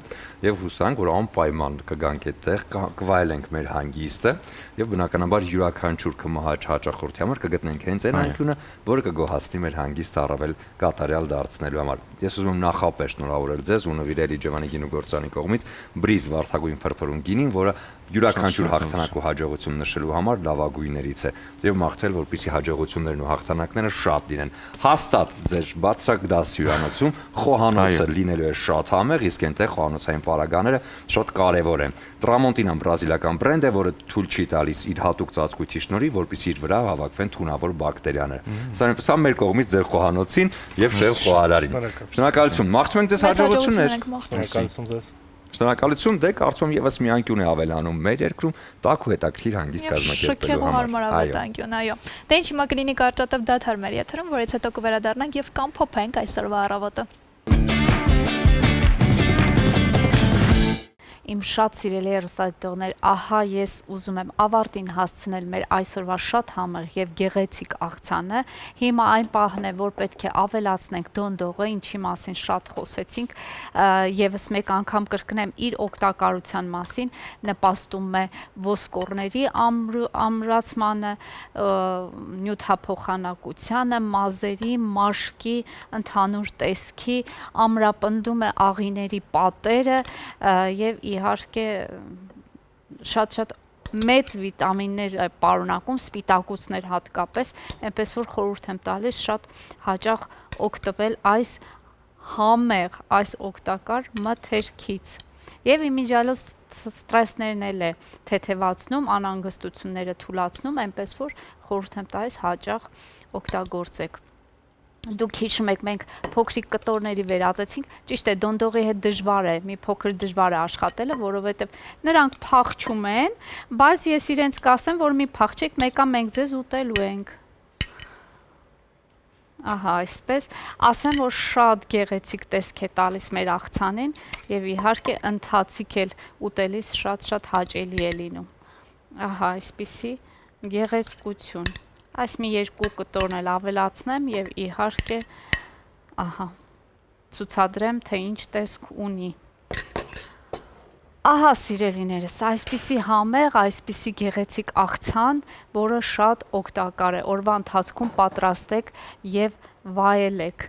եւ հուսանք, որ անպայման կգանք այդտեղ, կվայելենք մեր հանգիստը եւ բնականաբար յուրաքանչյուր հաճախորդի համար կգտնենք հենց այն անկյունը, որը կգոհացնի մեր հանգիստը առավել կատարյալ դարձնելու համար։ Ես ուզում եմ նախապես շնորհավորել ձեզ ու նվիրել Իջևանի գինուգործանի կողմից Բրիզ վարդագույն փրփրուն գինին, որը յուրաքանչյուր հաղթանակ ու հաջողություն նշելու համար լավագույններից է եւ մաղթել, որպեսզի հաջողություններն ու հաղթանակները շատ լինեն։ Հաստատ ձեր բարձրագդաս հյուրանոցում խոհանոցը լինելու է շատ համեղ, իսկ այնտեղ խոհանոցային պարագաները շատ կարևոր են։ Տրամոնտինան բրազիլական բրենդ է, որը թույլ չի տալիս իր հատուկ ծածկույթի շնորհիվ, որպեսզի իր վրա հավաքվեն թունավոր բակտերիաներ։ Սա մեր կողմից ձեր խոհանոցին եւ շեֆ խոհարարին։ Շնորհակալություն։ Մաղթում ենք ձեզ հաջողություններ։ Շնորհակալություն ձեզ։ Շնորհակալություն, դե կարծում եւս մի անկյուն է ավելանում մեր երկրում, տաք ու հետաքրքիր հանգիստ կազմակերպելու համար։ Հարմարավետ անկյուն, այո։ Դե ինչ հիմա կլինի կարճատև դադար մեր եթերում, որից հետո կվերադառնանք եւ կամփոփենք այսօրվա առավոտը։ Իմ շատ սիրելի հեռուստադիտողներ, ահա ես ուզում եմ ավարտին հասցնել մեր այսօրվա շատ համեղ եւ գեղեցիկ աղցանը։ Հիմա այն պահն է, որ պետք է ավելացնենք դոնդողը, ինչի մասին շատ խոսեցինք, եւս մեկ անգամ կրկնեմ, իր օգտակարության մասին նպաստում է ոսկորների ամրացմանը, նյութափոխանակությանը, մազերի, մաշկի, ընդհանուր տեսքի, ամրապնդում է աղիների պատերը եւ իհարկե շատ մեծ վիտամիններ պարունակում, սպիտակուցներ հատկապես, այնպես որ խորհուրդ եմ տալիս շատ հաճախ օգտվել այս համեղ, այս օգտակար մթերքից։ Եվ իմիջիալոց ստրեսներն էլ է թեթևացնում, անհանգստությունները թուլացնում, այնպես որ խորհուրդ եմ տալիս հաճախ օգտագործեք։ Դուք հիշում եք, մենք փոքրիկ կտորների վերածեցինք, ճիշտ է, դոնդողի հետ դժվար է, մի փոքր դժվար է աշխատելը, որովհետև նրանք փախչում են, բայց ես իրենց կասեմ, որ մի փախչեք, մեկը մենք ձեզ ուտելու ենք։ Ահա, այսպես, ասեմ, որ շատ գեղեցիկ տեսք է տալիս մեր աղցանին եւ իհարկե ընթացիկ էլ ուտելիս շատ հաճելի է լինում։ Ահա, այսպիսի գեղեցկություն։ Այս մի երկու կտորն էլ ավելացնեմ եւ իհարկե, ահա, ցուցադրեմ, թե ինչ տեսք ունի։ Ահա, սիրելիներս, այսպիսի համեղ, այսպիսի գեղեցիկ աղցան, որը շատ օգտակար է, օրվա ընթացքում պատրաստեք եւ վայելեք։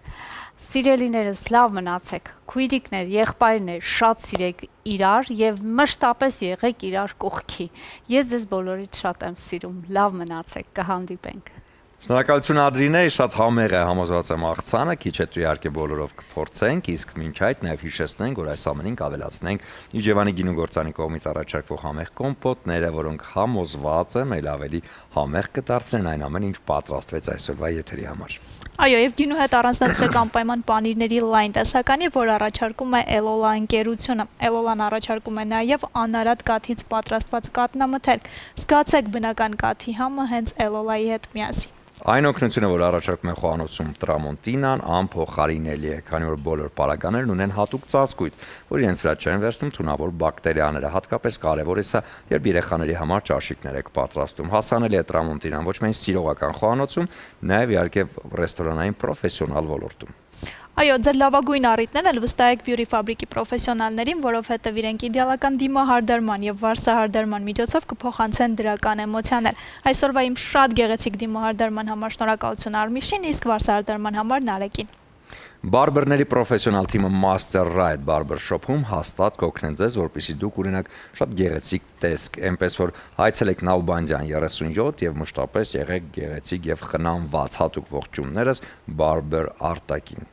Սիրելիներս, լավ մնացեք, քույրիկներ, եղբայրներ, շատ սիրեք իրար եւ մշտապես եղեք իրար կողքի։ Ես ձեզ բոլորիդ շատ եմ սիրում, լավ մնացեք, կհանդիպենք։ Շնորհակալություն Ադրինե, շատ համեղ է համոզված եմ աղցանը, քիչ հետո իհարկե բոլորով կփորձենք, իսկ մինչ այդ նաև հիշեցնենք, որ այս ամենին կավելացնենք Իջևանի գինու գործանի կողմից առաջարկվող համեղ կոմպոտները, որոնք համոզված եմ էլ ավելի համեղ կդարձնեն այն ամենը, ինչ պատրաստվեց այսօրվա եթերի համար։ Այո, եւ գինու հետ առանձնացրեք անպայման պանիրների լայն տեսականի, որ առաջարկում է Էլոլա ընկերությունը։ Էլոլան առաջարկում է նաեւ անարատ կաթից պատրաստված կատնամթերք։ Զգացեք բնական կաթի համը հենց Էլոլայի հետ միասին։ Այն օգնությունը, որ առաջարկում է խոհանոցում տրամոնտինան, անփոխարինելի է, քանի որ բոլոր պարագաներն ունեն հատուկ ծածկույթ, որ իրենց վրա չեն վերցնում թունավոր բակտերիաները։ Հատկապես կարևոր է սա, երբ երեխաների համար ճաշիկներ եք պատրաստում։ Հասանելի է տրամոնտինան ոչ միայն սիրողական խոհանոցում, նաև իհարկե ռեստորանային պրոֆեսիոնալ ոլորտում։ Այո, ձեր լավագույն առիթներն էլ վստահեք բյուրի ֆաբրիկի պրոֆեսիոնալներին, որովհետև իրենք իդեալական դիմահարդարման եւ վարսահարդարման միջոցով կփոխանցեն դրական էմոցիաներ։ Այսօրվա իմ շատ գեղեցիկ դիմահարդարման համար շնորհակալություն Արմիշին, իսկ վարսահարդարման համար Նարեկին։ Բարբերների պրոֆեսիոնալ թիմը Master Right Barber Shop-ում հաստատ կօգնեն ձեզ, որպեսզի դուք ունենաք շատ գեղեցիկ տեսք, այնպես որ հայցելեք Նալբանդյան 37 եւ մշտապես եղեք գեղեցիկ եւ խնամված հատուկ ողջուններս Barber Արտակին։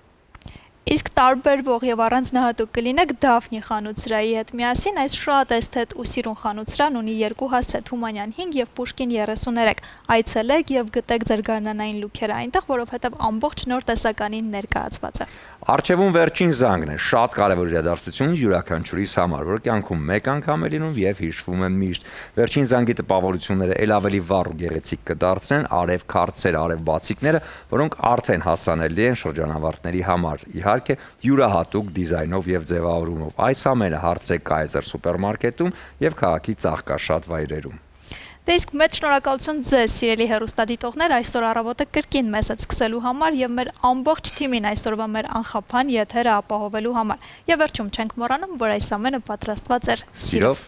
Իսկ տարբերվող եւ առանձնահատուկ կլինեք Դաֆնի խանութսրահի հետ միասին, այս շատ էսթետ ու սիրուն խանութսրահն ունի երկու հասցե Թումանյան 5 եւ Պուշկին 33։ Այցելեք եւ գտեք ձեր գարնանային լուքերը այնտեղ, որովհետեւ ամբողջ նոր տեսականին ներկայացված է։ Արչևում վերջին զանգն է, շատ կարևոր իրադարձություն յուրաքանչյուրիս համար, որ կյանքում մեկ անգամ է լինում եւ հիշվում է միշտ։ Վերջին զանգի տպավորությունները ել ավելի վառ ու գեղեցիկ կդարձնեն արև քարտսեր, արև բացիկները, որոնք արդեն հասանելի են շրջանավարտների համար։ Իհարկե, յուրահատուկ դիզայնով եւ ձևավորումով։ Այս ամենը հարցրեք Kaiser սուպերմարկետում եւ քաղաքի ծաղկաշատ վայրերում։ Դե իսկ մեծ շնորհակալություն ձեզ, սիրելի հեռուստադիտողներ, այսօր առավոտը կրկին մեզ հետ սկսելու համար եւ մեր ամբողջ թիմին այսօրվա մեր անխափան եթերը ապահովելու համար։ Եվ վերջում չենք մոռանում, որ այս ամենը պատրաստված էր Սիրով